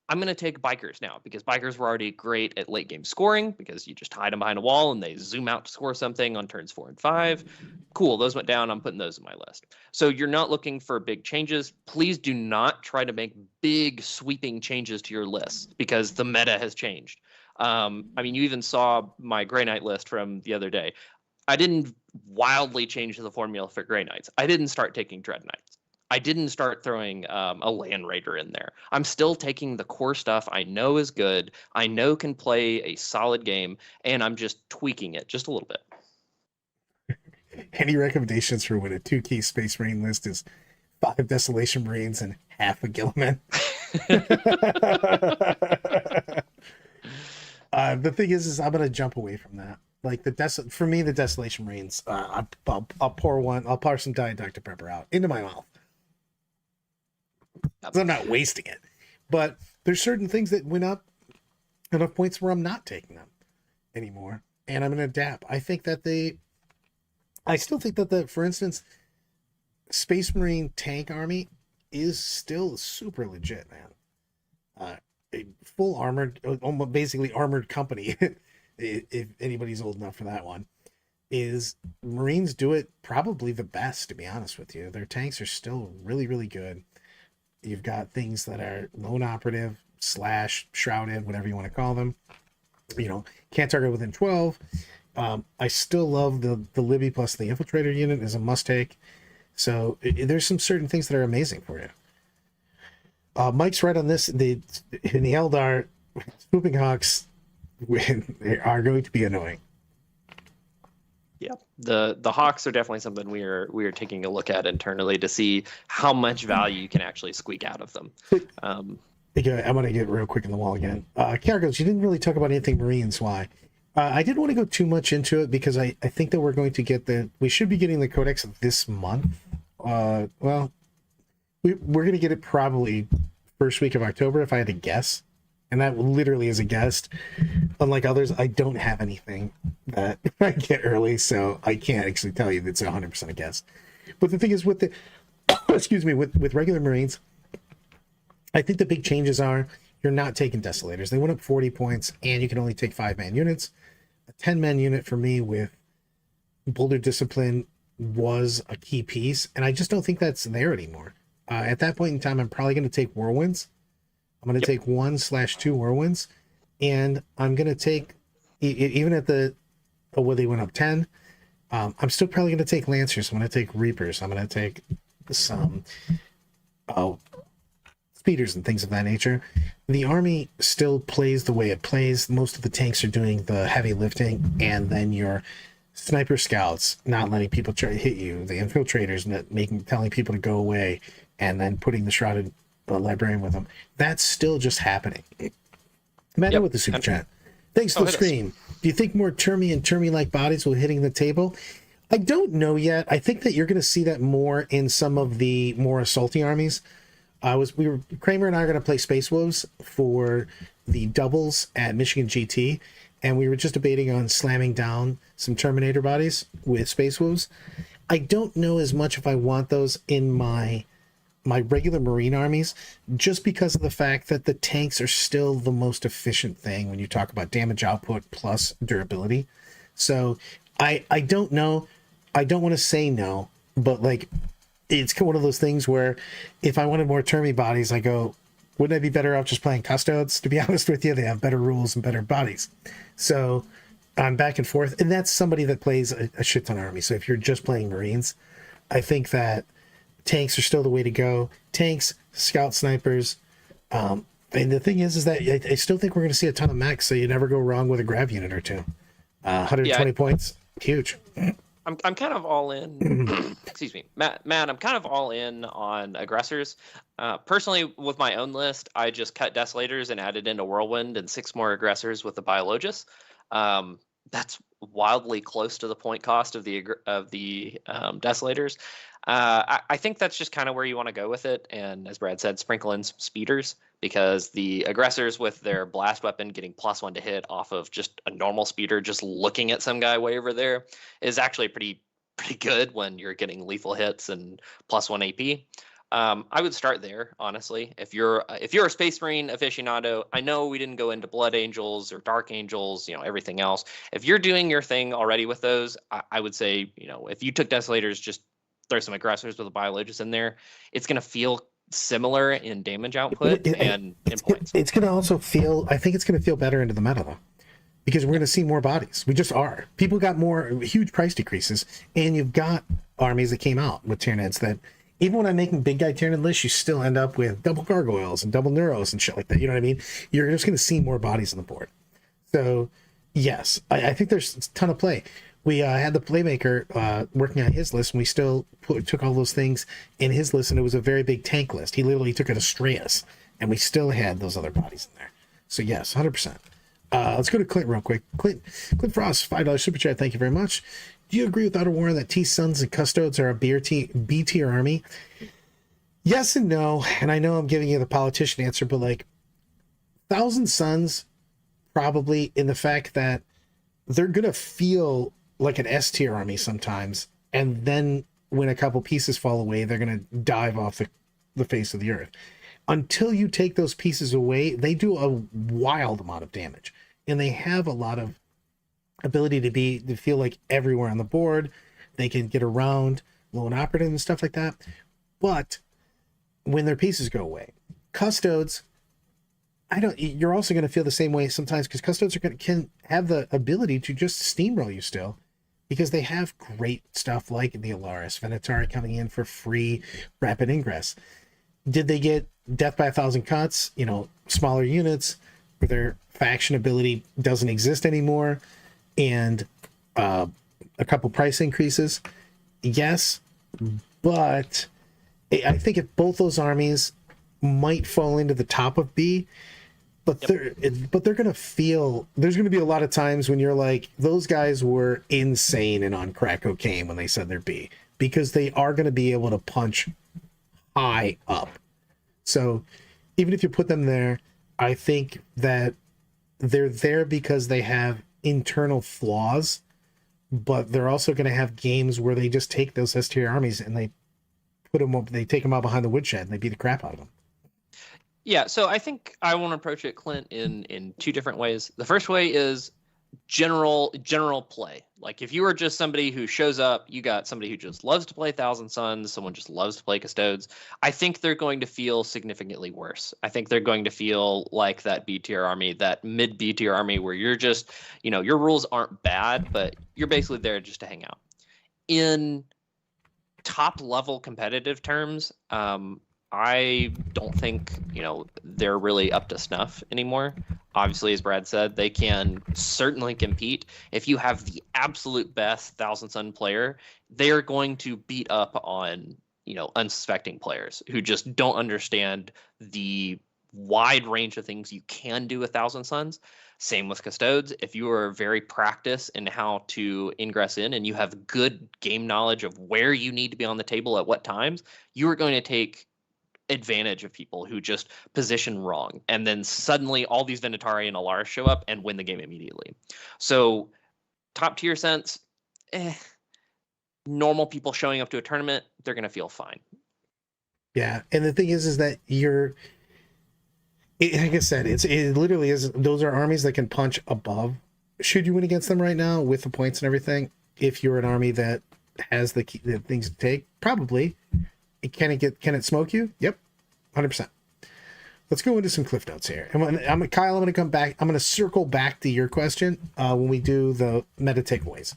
I'm going to take Bikers now because Bikers were already great at late game scoring because you just hide them behind a wall and they zoom out to score something on turns 4 and 5. Cool, those went down. I'm putting those in my list. So you're not looking for big changes. Please do not try to make big sweeping changes to your list because the meta has changed. You even saw my Grey Knight list from the other day. I didn't wildly change the formula for Grey Knights. I didn't start taking Dread Knights. I didn't start throwing a Land Raider in there. I'm still taking the core stuff I know is good, I know can play a solid game, and I'm just tweaking it just a little bit. Any recommendations for when a 2-key Space Marine list is 5 Desolation Marines and half a Gilliman? The thing is I'm going to jump away from that. Like for me, the Desolation Marines, I'll pour some Diet Dr. Pepper out into my mouth. I'm not wasting it, but there's certain things that went up enough points where I'm not taking them anymore, and I'm going to adapt. I still think that for instance, Space Marine tank army is still super legit, man. A full armored, almost basically armored company, if anybody's old enough for that one, is Marines do it probably the best, to be honest with you. Their tanks are still really, really good. You've got things that are lone operative / shrouded, whatever you want to call them. Can't target within 12. I still love the Libby plus the Infiltrator unit is a must take. So there's some certain things that are amazing for you. Mike's right on this. In the Eldar, Swooping Hawks they are going to be annoying. Yeah, the Hawks are definitely something we are taking a look at internally to see how much value you can actually squeak out of them. I'm going to get real quick in the wall again. Cargos, you didn't really talk about anything Marines. Why? I didn't want to go too much into it because I think that we're going to get we should be getting the Codex this month. We're going to get it probably first week of October if I had to guess. And that literally is a guess. Unlike others, I don't have anything that I get early, so I can't actually tell you that's 100% a guess. But the thing is with with regular Marines, I think the big changes are you're not taking Desolators. They went up 40 points, and you can only take 5-man units. a 10-man unit for me with Boulder Discipline was a key piece, and I just don't think that's there anymore. At that point in time, I'm probably going to take Whirlwinds. I'm going to take 1/2 Whirlwinds, and I'm going to take, even at the, where they went up 10, I'm still probably going to take Lancers. I'm going to take Reapers. I'm going to take some speeders and things of that nature. The army still plays the way it plays. Most of the tanks are doing the heavy lifting, and then your sniper scouts not letting people try to hit you, the infiltrators telling people to go away, and then putting the shrouded librarian with them. That's still just happening. Matt, with the super chat. Thanks for the stream. Do you think more Termi and Termi-like bodies will be hitting the table? I don't know yet. I think that you're going to see that more in some of the more assaulty armies. Kramer and I are going to play Space Wolves for the doubles at Michigan GT, and we were just debating on slamming down some Terminator bodies with Space Wolves. I don't know as much if I want those in my regular Marine armies, just because of the fact that the tanks are still the most efficient thing when you talk about damage output plus durability. So I don't know. I don't want to say no, but like, it's one of those things where if I wanted more Termi bodies, I go, wouldn't I be better off just playing Custodes? To be honest with you, they have better rules and better bodies. So I'm back and forth, and that's somebody that plays a shit ton of army. So if you're just playing Marines, I think that tanks are still the way to go. Tanks, scout snipers. And the thing is that I still think we're going to see a ton of mechs, so you never go wrong with a grav unit or two. 120 points, huge. I'm kind of all in. Excuse me, Matt. I'm kind of all in on aggressors. Personally, with my own list, I just cut Desolators and added in a Whirlwind and 6 more aggressors with the Biologus. That's wildly close to the point cost of the Desolators. I think that's just kind of where you want to go with it. And as Brad said, sprinkle in some speeders, because the aggressors with their blast weapon getting +1 to hit off of just a normal speeder, just looking at some guy way over there, is actually pretty good when you're getting lethal hits and +1 AP. I would start there, honestly. If you're a Space Marine aficionado, I know we didn't go into Blood Angels or Dark Angels, everything else. If you're doing your thing already with those, I would say, if you took Desolators, just throw some aggressors with a Biologus in there. It's going to feel similar in damage output and in points. It's going to also feel, I think it's going to feel better into the meta, though, because we're going to see more bodies. We just are. People got more huge price decreases, and you've got armies that came out with Tyranids that, even when I'm making big guy Tyranid lists, you still end up with double gargoyles and double neuros and shit like that. You know what I mean? You're just going to see more bodies on the board. So, yes, I think there's a ton of play. We had the Playmaker working on his list, and we still took all those things in his list, and it was a very big tank list. He literally took an Astreus, and we still had those other bodies in there. So, yes, 100%. Let's go to Clint real quick. Clint Frost, $5 super chat. Thank you very much. Do you agree with Outer Warren that T-Suns and Custodes are a B tier army? Yes and no. And I know I'm giving you the politician answer, but like 1,000 Suns, probably, in the fact that they're going to feel like an S tier army sometimes. And then when a couple pieces fall away, they're going to dive off the face of the earth. Until you take those pieces away, they do a wild amount of damage. And they have a lot of ability to feel like everywhere on the board. They can get around lone operative and stuff like that. But when their pieces go away, Custodes, you're also going to feel the same way sometimes, because Custodes can have the ability to just steamroll you still, because they have great stuff like the Alaris Venatari coming in for free rapid ingress. Did they get death by 1,000 cuts? Smaller units where their faction ability doesn't exist anymore, and a couple price increases. Yes, but I think if both those armies might fall into the top of B, but they're going to feel, there's going to be a lot of times when you're like, those guys were insane and on crack cocaine when they said they're B, because they are going to be able to punch high up. So even if you put them there, I think that they're there because they have internal flaws, but they're also going to have games where they just take those S tier armies and they take them out behind the woodshed and they beat the crap out of them. Yeah, so I think I want to approach it, Clint, in 2 different ways. The first way is, general play. Like if you were just somebody who shows up, you got somebody who just loves to play Thousand Suns, someone just loves to play Custodes, I think they're going to feel significantly worse. I think they're going to feel like that B tier army, that mid B tier army where you're just, your rules aren't bad, but you're basically there just to hang out. In top level competitive terms, I don't think, they're really up to snuff anymore. Obviously, as Brad said, they can certainly compete. If you have the absolute best Thousand Sun player, they are going to beat up on, unsuspecting players who just don't understand the wide range of things you can do with Thousand Suns. Same with Custodes. If you are very practiced in how to ingress in and you have good game knowledge of where you need to be on the table at what times, you are going to take advantage of people who just position wrong, and then suddenly all these Venatari and Alaris show up and win the game immediately. So top tier sense, normal people showing up to a tournament, they're going to feel fine. Yeah, and the thing is that like I said, it literally is, those are armies that can punch above. Should you win against them right now with the points and everything, if you're an army that has the things to take, probably. Can it smoke you? Yep, 100%. Let's go into some cliff notes here. And Kyle, I'm going to come back. I'm going to circle back to your question when we do the meta takeaways.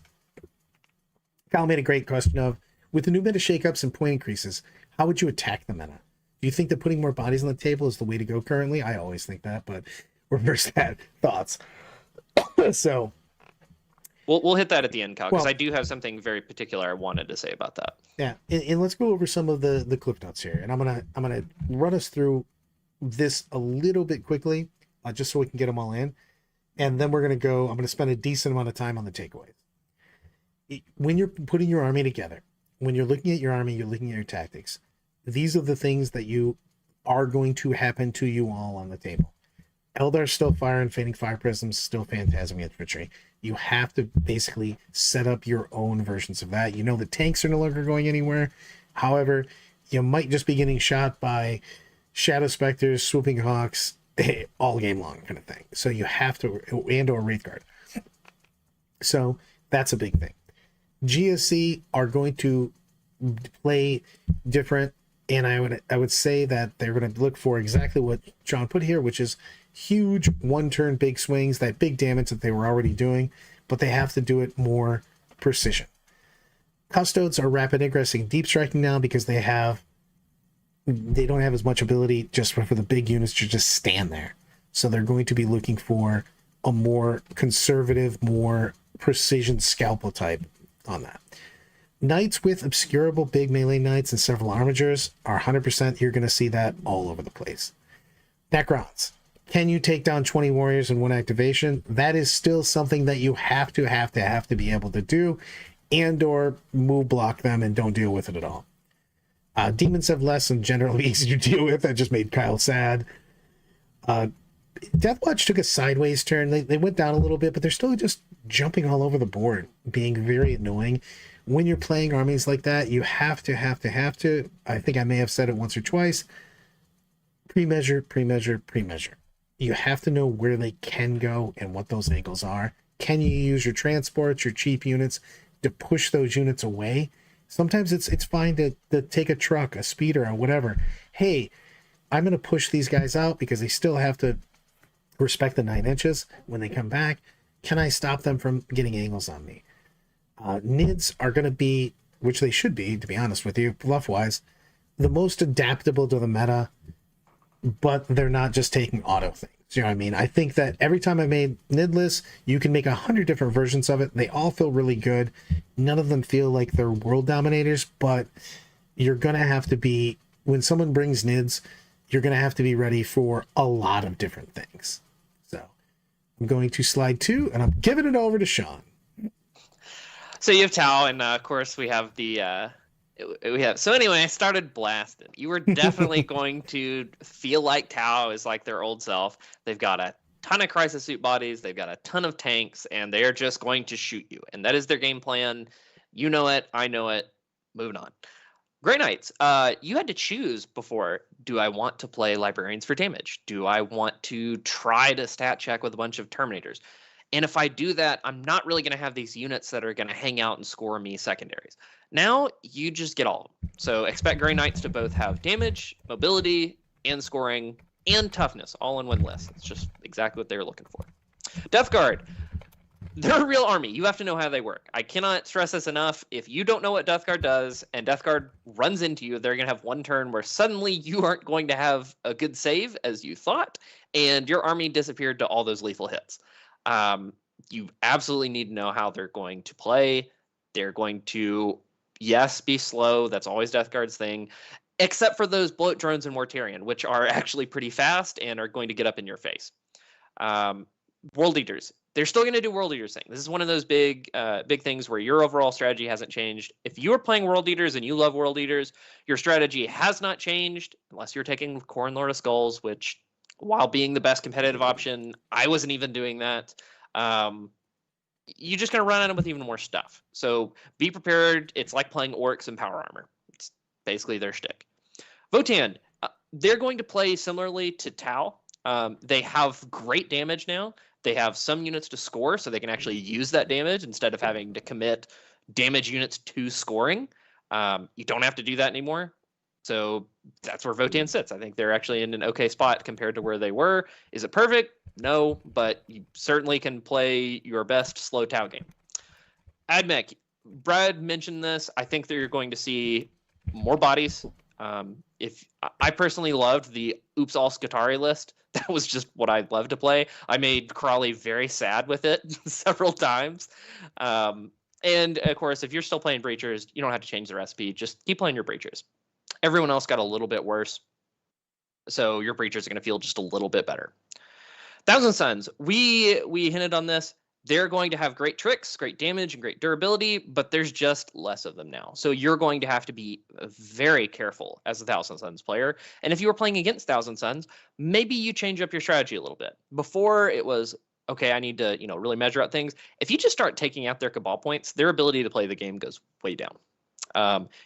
Kyle made a great question of, with the new meta shakeups and point increases, how would you attack the meta? Do you think that putting more bodies on the table is the way to go currently? I always think that, but reverse that. Thoughts? So we'll hit that at the end, Kyle, because I do have something very particular I wanted to say about that. Yeah, and let's go over some of the cliff notes here, and I'm gonna run us through this a little bit quickly, just so we can get them all in, and then I'm gonna spend a decent amount of time on the takeaways. When you're putting your army together, when you're looking at your army, you're looking at your tactics. These are the things that you are going to happen to you all on the table. Eldar's still fire and Fading Fire Prisms, still Phantasm Infantry. You have to basically set up your own versions of that. The tanks are no longer going anywhere. However, you might just be getting shot by Shadow Specters, Swooping Hawks, all game long kind of thing. So you have to, and or Wraith Guard. So that's a big thing. GSC are going to play different, and I would say that they're going to look for exactly what John put here, which is huge one-turn big swings, that big damage that they were already doing, but they have to do it more precision. Custodes are rapid ingressing, deep striking now because they don't have as much ability just for the big units to just stand there. So they're going to be looking for a more conservative, more precision scalpel type on that. Knights with obscurable big melee knights and several armigers are 100%. You're going to see that all over the place. Necrons. Can you take down 20 warriors in one activation? That is still something that you have to be able to do, and or move block them and don't deal with it at all. Demons have less and generally easy to deal with. That just made Kyle sad. Deathwatch took a sideways turn. They went down a little bit, but they're still just jumping all over the board, being very annoying. When you're playing armies like that, you have to, I think I may have said it once or twice, pre-measure. You have to know where they can go and what those angles are. Can you use your transports, your cheap units to push those units away? Sometimes it's fine to take a truck, a speeder, or whatever. Hey, I'm going to push these guys out because they still have to respect the 9 inches when they come back. Can I stop them from getting angles on me? Nids are going to be, which they should be, to be honest with you, bluff-wise, the most adaptable to the meta, but they're not just taking auto things. You know what I mean? I think that every time I made Nid lists, you can make 100 different versions of it. They all feel really good. None of them feel like they're world dominators, but you're going to have to be, when someone brings Nids, you're going to have to be ready for a lot of different things. So I'm going to slide 2, and I'm giving it over to Sean. So you have Tau, and of course we have so anyway, I started blasting. You were definitely going to feel like Tau is like their old self. They've got a ton of crisis suit bodies, they've got a ton of tanks, and they're just going to shoot you. And that is their game plan. You know it, I know it. Moving on. Grey Knights, you had to choose before. Do I want to play Librarians for damage? Do I want to try to stat check with a bunch of Terminators? And if I do that, I'm not really going to have these units that are going to hang out and score me secondaries. Now you just get all of them. So expect Grey Knights to both have damage, mobility, and scoring, and toughness all in one list. It's just exactly what they were looking for. Death Guard. They're a real army. You have to know how they work. I cannot stress this enough. If you don't know what Death Guard does and Death Guard runs into you, they're going to have one turn where suddenly you aren't going to have a good save as you thought, and your army disappeared to all those lethal hits. You absolutely need to know how they're going to play. They're going to, yes, be slow. That's always Death Guard's thing, except for those bloat drones and Mortarion, which are actually pretty fast and are going to get up in your face. World Eaters. They're still going to do World Eaters thing. This is one of those big things where your overall strategy hasn't changed. If you are playing World Eaters and you love World Eaters, your strategy has not changed unless you're taking Khorne Lord of Skulls, which, while being the best competitive option, I wasn't even doing that. You're just going to run at them with even more stuff. So be prepared. It's like playing Orcs and Power Armor. It's basically their shtick. Votann, they're going to play similarly to Tau. They have great damage now. They have some units to score, so they can actually use that damage instead of having to commit damage units to scoring. You don't have to do that anymore. So that's where Votann sits. I think they're actually in an okay spot compared to where they were. Is it perfect? No, but you certainly can play your best slow Tau game. Admech, Brad mentioned this. I think that you're going to see more bodies. If I personally loved the Oops All Skitarii list, that was just what I love to play. I made Crawley very sad with it several times. And of course, if you're still playing Breachers, you don't have to change the recipe. Just keep playing your Breachers. Everyone else got a little bit worse, so your Breachers are going to feel just a little bit better. Thousand Suns, we hinted on this. They're going to have great tricks, great damage, and great durability, but there's just less of them now. So you're going to have to be very careful as a Thousand Suns player. And if you were playing against Thousand Suns, maybe you change up your strategy a little bit. Before it was, okay, I need to, really measure out things. If you just start taking out their Cabal points, their ability to play the game goes way down.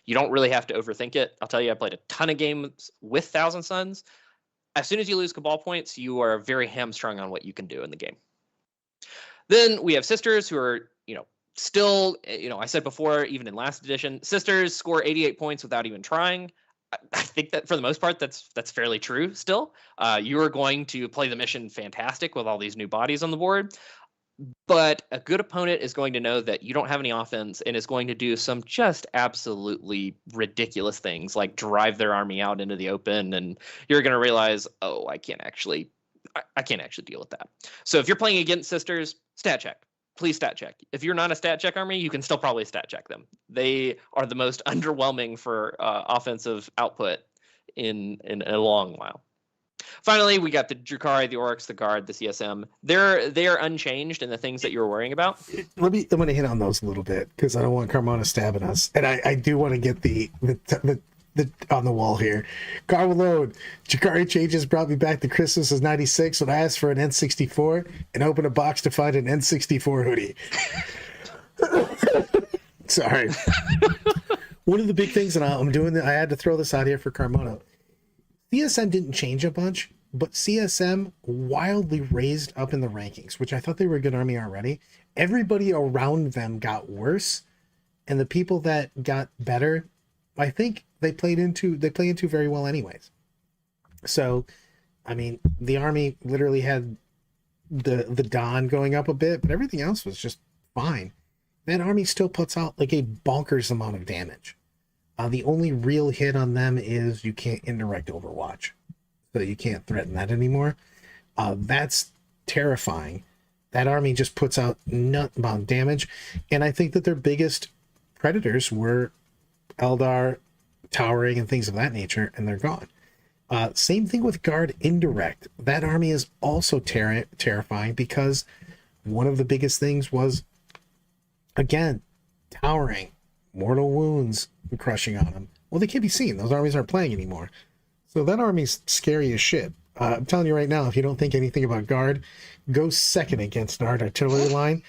You don't really have to overthink it. I'll tell you, I played a ton of games with Thousand Suns. As soon as you lose Cabal points, you are very hamstrung on what you can do in the game. Then we have Sisters who are, still, I said before, even in last edition, Sisters score 88 points without even trying. I think that for the most part, that's fairly true still. You are going to play the mission fantastic with all these new bodies on the board. But a good opponent is going to know that you don't have any offense and is going to do some just absolutely ridiculous things like drive their army out into the open. And you're going to realize, oh, I can't actually deal with that. So if you're playing against Sisters, stat check. Please stat check. If you're not a stat check army, you can still probably stat check them. They are the most underwhelming for offensive output in a long while. Finally, we got the Drukhari, the Oryx, the Guard, the CSM. They're unchanged in the things that you're worrying about. I'm going to hit on those a little bit because I don't want Carmona stabbing us, and I do want to get the on the wall here. Carvalone, Drukhari changes brought me back to Christmas as 96 when I asked for an N64 and opened a box to find an N64 hoodie. Sorry. One of the big things, and I'm doing I had to throw this out here for Carmona. CSM didn't change a bunch, but CSM wildly raised up in the rankings, which I thought they were a good army already. Everybody around them got worse, and the people that got better, I think they play into very well anyways. So, I mean, the army literally had the Dawn going up a bit, but everything else was just fine. That army still puts out like a bonkers amount of damage. The only real hit on them is you can't indirect Overwatch. So you can't threaten that anymore. That's terrifying. That army just puts out nut amount of damage. And I think that their biggest predators were Eldar, Towering, and things of that nature, and they're gone. Same thing with Guard indirect. That army is also terrifying because one of the biggest things was, again, Towering, mortal wounds, crushing on them. Well, they can't be seen. Those armies aren't playing anymore. So that army's scary as shit. I'm telling you right now, if you don't think anything about Guard, go second against an artillery line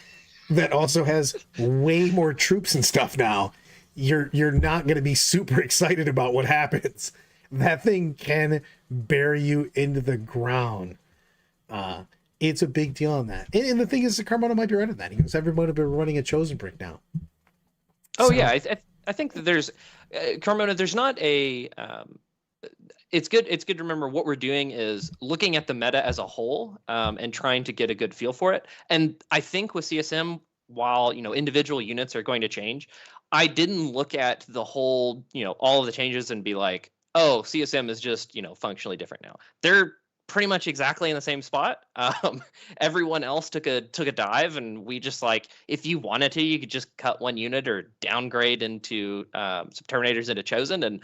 that also has way more troops and stuff now. You're not going to be super excited about what happens. That thing can bury you into the ground. It's a big deal on that. And the thing is, the Carmona might be right on that. He goes, everybody will be running a chosen brick now. Oh yeah, I think that there's Carmona. There's not a. It's good. It's good to remember what we're doing is looking at the meta as a whole and trying to get a good feel for it. And I think with CSM, while individual units are going to change, I didn't look at the whole all of the changes and be like, oh, CSM is just functionally different now. They're pretty much exactly in the same spot. Everyone else took a dive, and we just like, if you wanted to, you could just cut one unit or downgrade into some Terminators into Chosen, and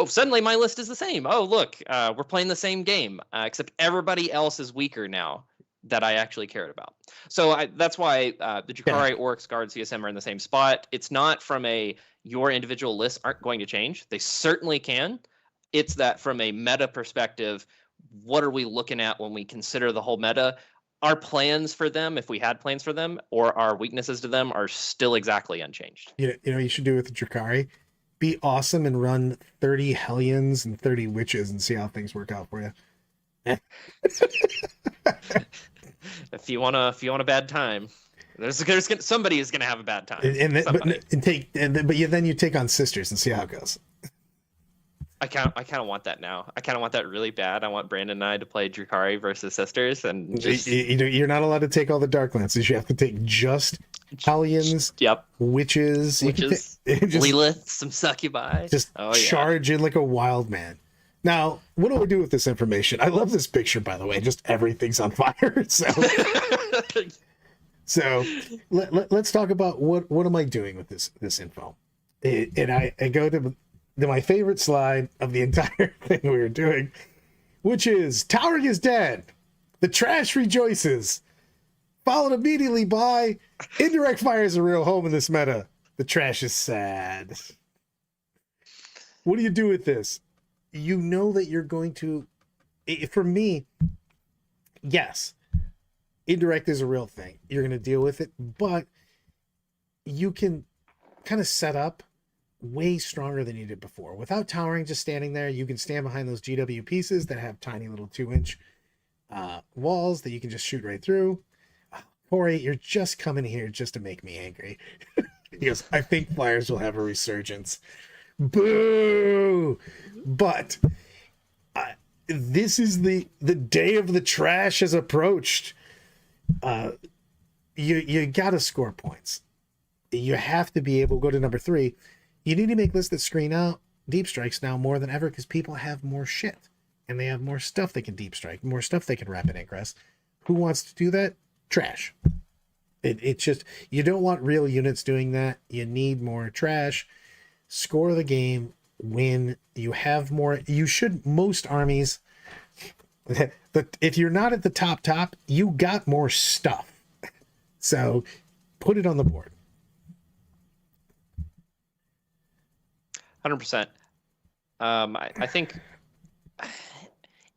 suddenly my list is the same. Oh, look, we're playing the same game, except everybody else is weaker now that I actually cared about. So that's why the Drukhari, Orcs, Guard, CSM are in the same spot. It's not from your individual lists aren't going to change. They certainly can. It's that from a meta perspective, what are we looking at when we consider the whole meta? Our plans for them, if we had plans for them, or our weaknesses to them, are still exactly unchanged. You should do with the Drukhari. Be awesome and run 30 Hellions and 30 Witches and see how things work out for you. If you want a bad time, somebody is gonna have a bad time. Then you take on Sisters and see how it goes. I kind of want that now. I kind of want that really bad. I want Brandon and I to play Drukhari versus Sisters, and you're not allowed to take all the Dark Lances. You have to take just Hellions, Witches, Lilith, some Succubi. Just charge in like a wild man. Now, what do we do with this information? I love this picture, by the way. Just everything's on fire. So let's talk about what am I doing with this info? And I go to my favorite slide of the entire thing we were doing, which is Towering is dead. The trash rejoices. Followed immediately by indirect fire is a real home in this meta. The trash is sad. What do you do with this? You know that you're going to, for me, yes, indirect is a real thing. You're going to deal with it, but you can kind of set up way stronger than you did before. Without towering, just standing there, you can stand behind those GW pieces that have tiny little 2-inch walls that you can just shoot right through. Corey, you're just coming here just to make me angry. He goes, I think Flyers will have a resurgence. Boo! But this is the day of the trash has approached. You got to score points. You have to be able to go to number 3. You need to make lists that screen out deep strikes now more than ever because people have more shit and they have more stuff they can deep strike, more stuff they can rapid ingress. Who wants to do that? Trash. It's just, you don't want real units doing that. You need more trash. Score the game, win. You have more. You should, most armies, if you're not at the top, you got more stuff. So put it on the board. 100%. I think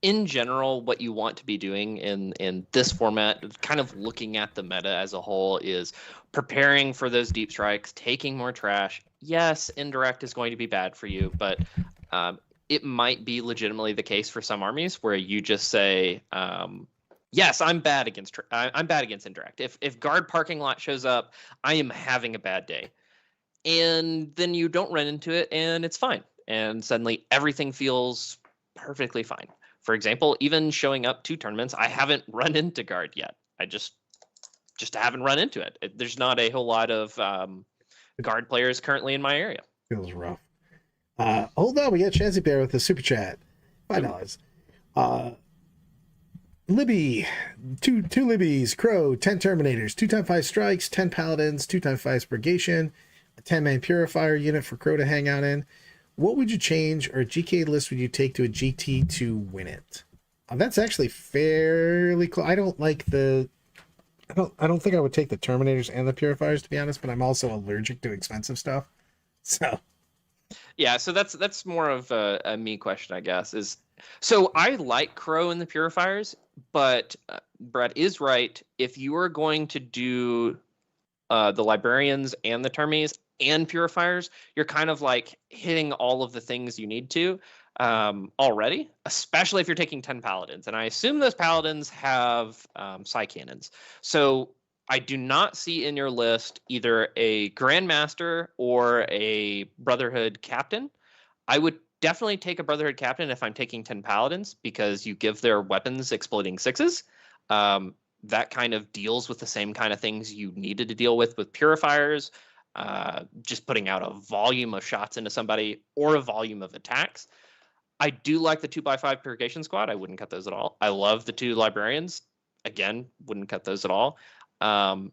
in general, what you want to be doing in this format, kind of looking at the meta as a whole, is preparing for those deep strikes, taking more trash. Yes, indirect is going to be bad for you, but it might be legitimately the case for some armies where you just say, yes, I'm bad against indirect. If guard parking lot shows up, I am having a bad day. And then you don't run into it and it's fine. And suddenly everything feels perfectly fine. For example, even showing up to tournaments, I haven't run into guard yet. I just haven't run into it. There's not a whole lot of guard players currently in my area. Feels rough. Hold on, we got Chancy Bear with the super chat. $5. Libby, two Libbies, Crow, 10 Terminators, 2x5 strikes, 10 Paladins, 2x5 Spurgation, a 10-man Purifier unit for Crow to hang out in. What would you change, or GK list would you take to a GT to win it? That's actually fairly close. I don't like the. I don't think I would take the Terminators and the Purifiers, to be honest. But I'm also allergic to expensive stuff. So. Yeah, so that's more of a me question, I guess. So I like Crow and the Purifiers, but Brad is right. If you are going to do the Librarians and the Termies and Purifiers, you're kind of like hitting all of the things you need to. already, especially if you're taking 10 paladins. And I assume those paladins have psi cannons. So I do not see in your list either a grandmaster or a brotherhood captain. I would definitely take a brotherhood captain if I'm taking 10 paladins, because you give their weapons exploding sixes. That kind of deals with the same kind of things you needed to deal with purifiers, just putting out a volume of shots into somebody or a volume of attacks. I do like the 2x5 purgation squad. I wouldn't cut those at all. I love the 2 librarians. Again, wouldn't cut those at all. Then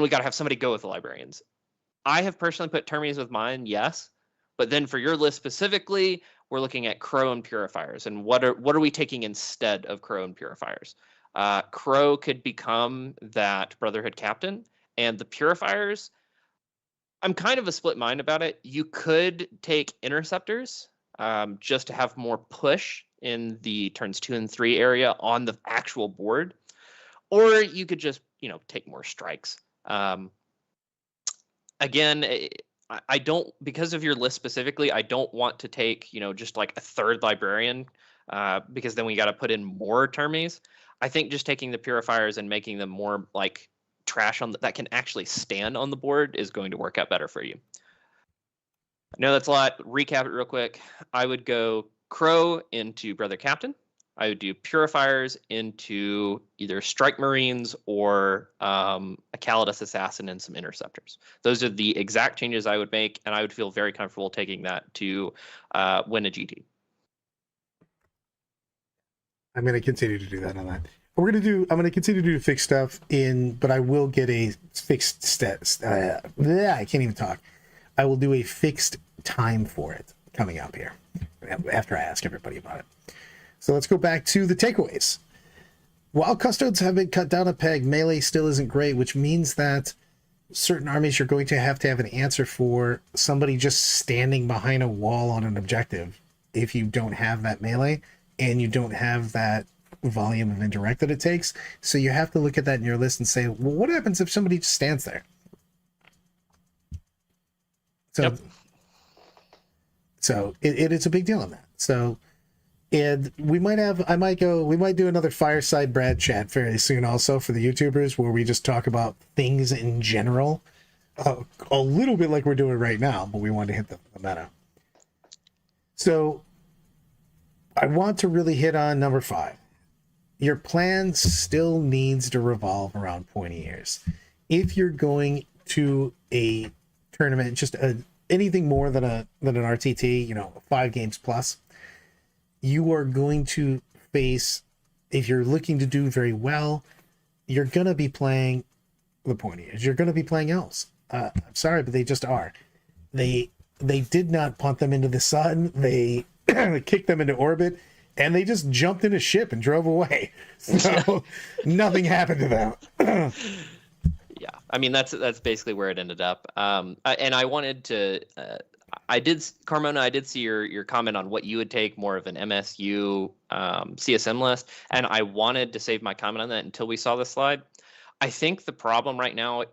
we got to have somebody go with the librarians. I have personally put termies with mine, yes. But then for your list specifically, we're looking at Crow and purifiers. And what are we taking instead of Crow and purifiers? Crow could become that brotherhood captain, and the purifiers, I'm kind of a split mind about it. You could take interceptors, just to have more push in the turns 2 and 3 area on the actual board, or you could just, take more strikes. Again, I don't, because of your list specifically, I don't want to take, just like a third librarian, because then we got to put in more termies. I think just taking the purifiers and making them more like trash that can actually stand on the board is going to work out better for you. I know that's a lot. Recap it real quick. I would go Crow into Brother Captain. I would do Purifiers into either Strike Marines or a Calidus Assassin and some Interceptors. Those are the exact changes I would make, and I would feel very comfortable taking that to win a GT. I'm going to continue to do that on that. I'm going to continue to do fixed stuff but I will get a fixed I can't even talk. I will do a fixed time for it coming up here after I ask everybody about it. So let's go back to the takeaways. While custodes have been cut down a peg, melee still isn't great, which means that certain armies you're going to have an answer for somebody just standing behind a wall on an objective if you don't have that melee and you don't have that volume of indirect that it takes. So you have to look at that in your list and say, well, what happens if somebody just stands there? So, yep. So it's a big deal on that. So, and we might do another fireside Brad chat fairly soon also for the YouTubers, where we just talk about things in general, a little bit like we're doing right now, but we want to hit the meta. So I want to really hit on number 5. Your plan still needs to revolve around pointy ears. If you're going to a tournament, just anything more than an RTT, 5 games plus, you are going to face, if you're looking to do very well, you're going to be playing the pointy ears. You're going to be playing elves. I'm sorry, but they just are. They did not punt them into the sun. They kicked them into orbit, and they just jumped in a ship and drove away. So nothing happened to them. Yeah, I mean that's basically where it ended up. And I wanted to, Carmona, I did see your comment on what you would take more of an MSU CSM list, and I wanted to save my comment on that until we saw the slide. I think the problem right now,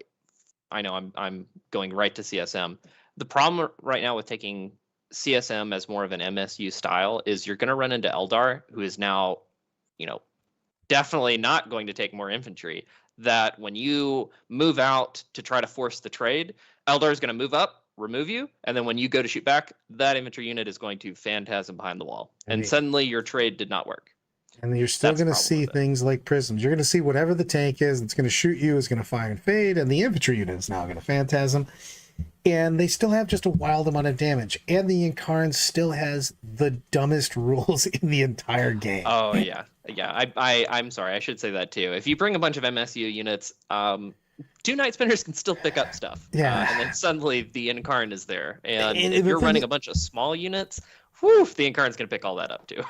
I know I'm going right to CSM. The problem right now with taking CSM as more of an MSU style is you're going to run into Eldar, who is now, definitely not going to take more infantry. That when you move out to try to force the trade, Eldar is going to move up, remove you, and then when you go to shoot back, that infantry unit is going to phantasm behind the wall, and suddenly your trade did not work. And you're still going to see things like prisms. You're going to see whatever the tank is that's going to shoot you is going to fire and fade, and the infantry unit is now going to phantasm. And they still have just a wild amount of damage. And the Incarn still has the dumbest rules in the entire game. Oh, yeah. Yeah, I'm sorry. I should say that, too. If you bring a bunch of MSU units, 2 Night Spinners can still pick up stuff. Yeah. And then suddenly the Incarn is there. And if you're running a bunch of small units, whew, the Incarn's going to pick all that up, too.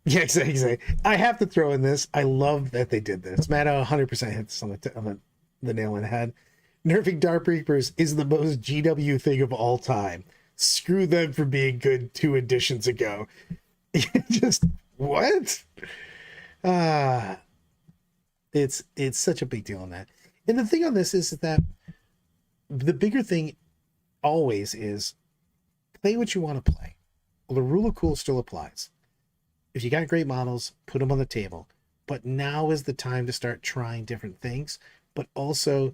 Yeah, exactly. I have to throw in this. I love that they did this. Matt 100% hits on the nail on the head. Nerfing Dark Reapers is the most GW thing of all time. Screw them for being good 2 editions ago. Just what? It's such a big deal on that. And the thing on this is that the bigger thing always is play what you want to play. Well, the rule of cool still applies. If you got great models, put them on the table. But now is the time to start trying different things, but also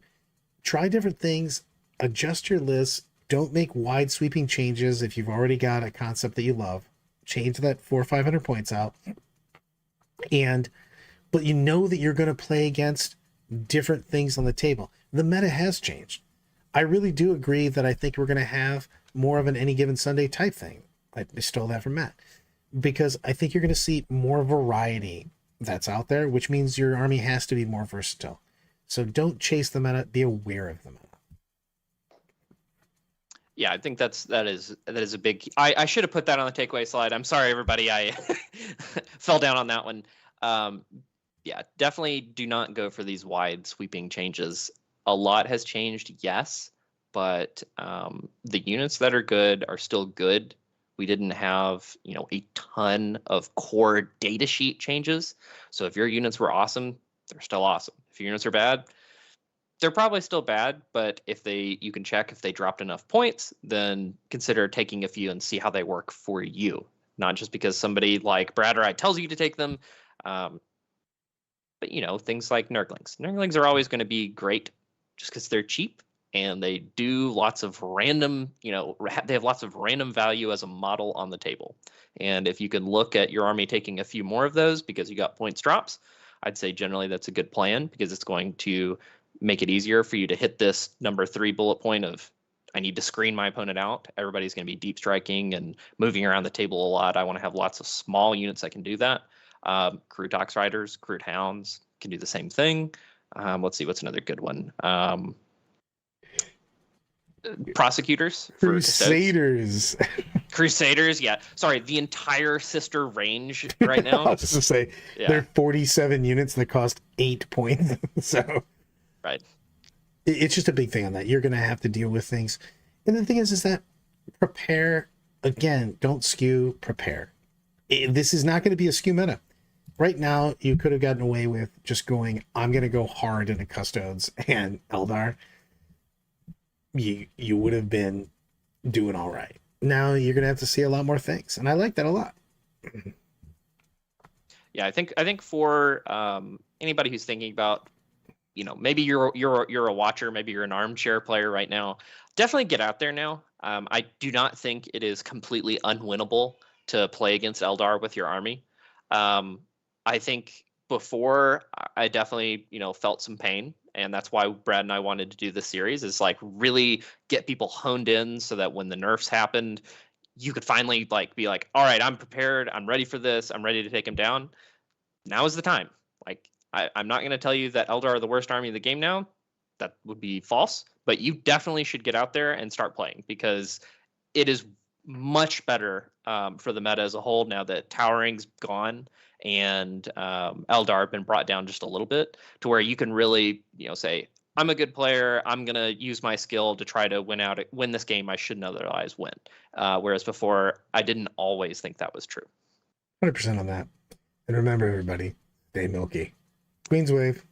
try different things, adjust your list. Don't make wide sweeping changes if you've already got a concept that you love. Change that 400 or 500 points out. But you know that you're going to play against different things on the table. The meta has changed. I really do agree that I think we're going to have more of an any given Sunday type thing. I stole that from Matt. Because I think you're going to see more variety that's out there, which means your army has to be more versatile. So don't chase the meta, be aware of the meta. Yeah, I think that is a big. I should have put that on the takeaway slide. I'm sorry, everybody. I fell down on that one. Yeah, definitely do not go for these wide sweeping changes. A lot has changed, yes, but the units that are good are still good. We didn't have, a ton of core datasheet changes. So if your units were awesome, they're still awesome. If your units are bad, they're probably still bad, but you can check if they dropped enough points, then consider taking a few and see how they work for you. Not just because somebody like Brad or I tells you to take them, but things like Nurglings. Nurglings are always going to be great just because they're cheap and they do lots of random, they have lots of random value as a model on the table. And if you can look at your army taking a few more of those because you got points drops, I'd say generally that's a good plan because it's going to make it easier for you to hit this number 3 bullet point of I need to screen my opponent out. Everybody's going to be deep striking and moving around the table a lot. I want to have lots of small units that can do that. Crude Ox Riders, Crude Hounds can do the same thing. Let's see, what's another good one? Prosecutors. Crusaders. Crusaders, yeah. Sorry, the entire sister range right now. I was just to say, they're 47 units that cost 8 points. So right. It's just a big thing on that. You're going to have to deal with things. And the thing is that prepare, again, don't skew, prepare. This is not going to be a skew meta. Right now, you could have gotten away with just going, I'm going to go hard into Custodes and Eldar. You would have been doing all right. Now you're going to have to see a lot more things. And I like that a lot. Yeah, I think for anybody who's thinking about, maybe you're a watcher, maybe you're an armchair player right now, definitely get out there now. I do not think it is completely unwinnable to play against Eldar with your army. I think before I definitely, felt some pain, and that's why Brad and I wanted to do this series is like really get people honed in so that when the nerfs happened, you could finally be like, all right, I'm prepared. I'm ready for this. I'm ready to take him down. Now is the time. I'm not going to tell you that Eldar are the worst army in the game now. That would be false, but you definitely should get out there and start playing because it is much better for the meta as a whole now that Towering's gone and Eldar have been brought down just a little bit to where you can really, say, I'm a good player. I'm going to use my skill to try to win this game I shouldn't otherwise win. Whereas before, I didn't always think that was true. 100% on that. And remember, everybody, stay milky. Queen's Wave.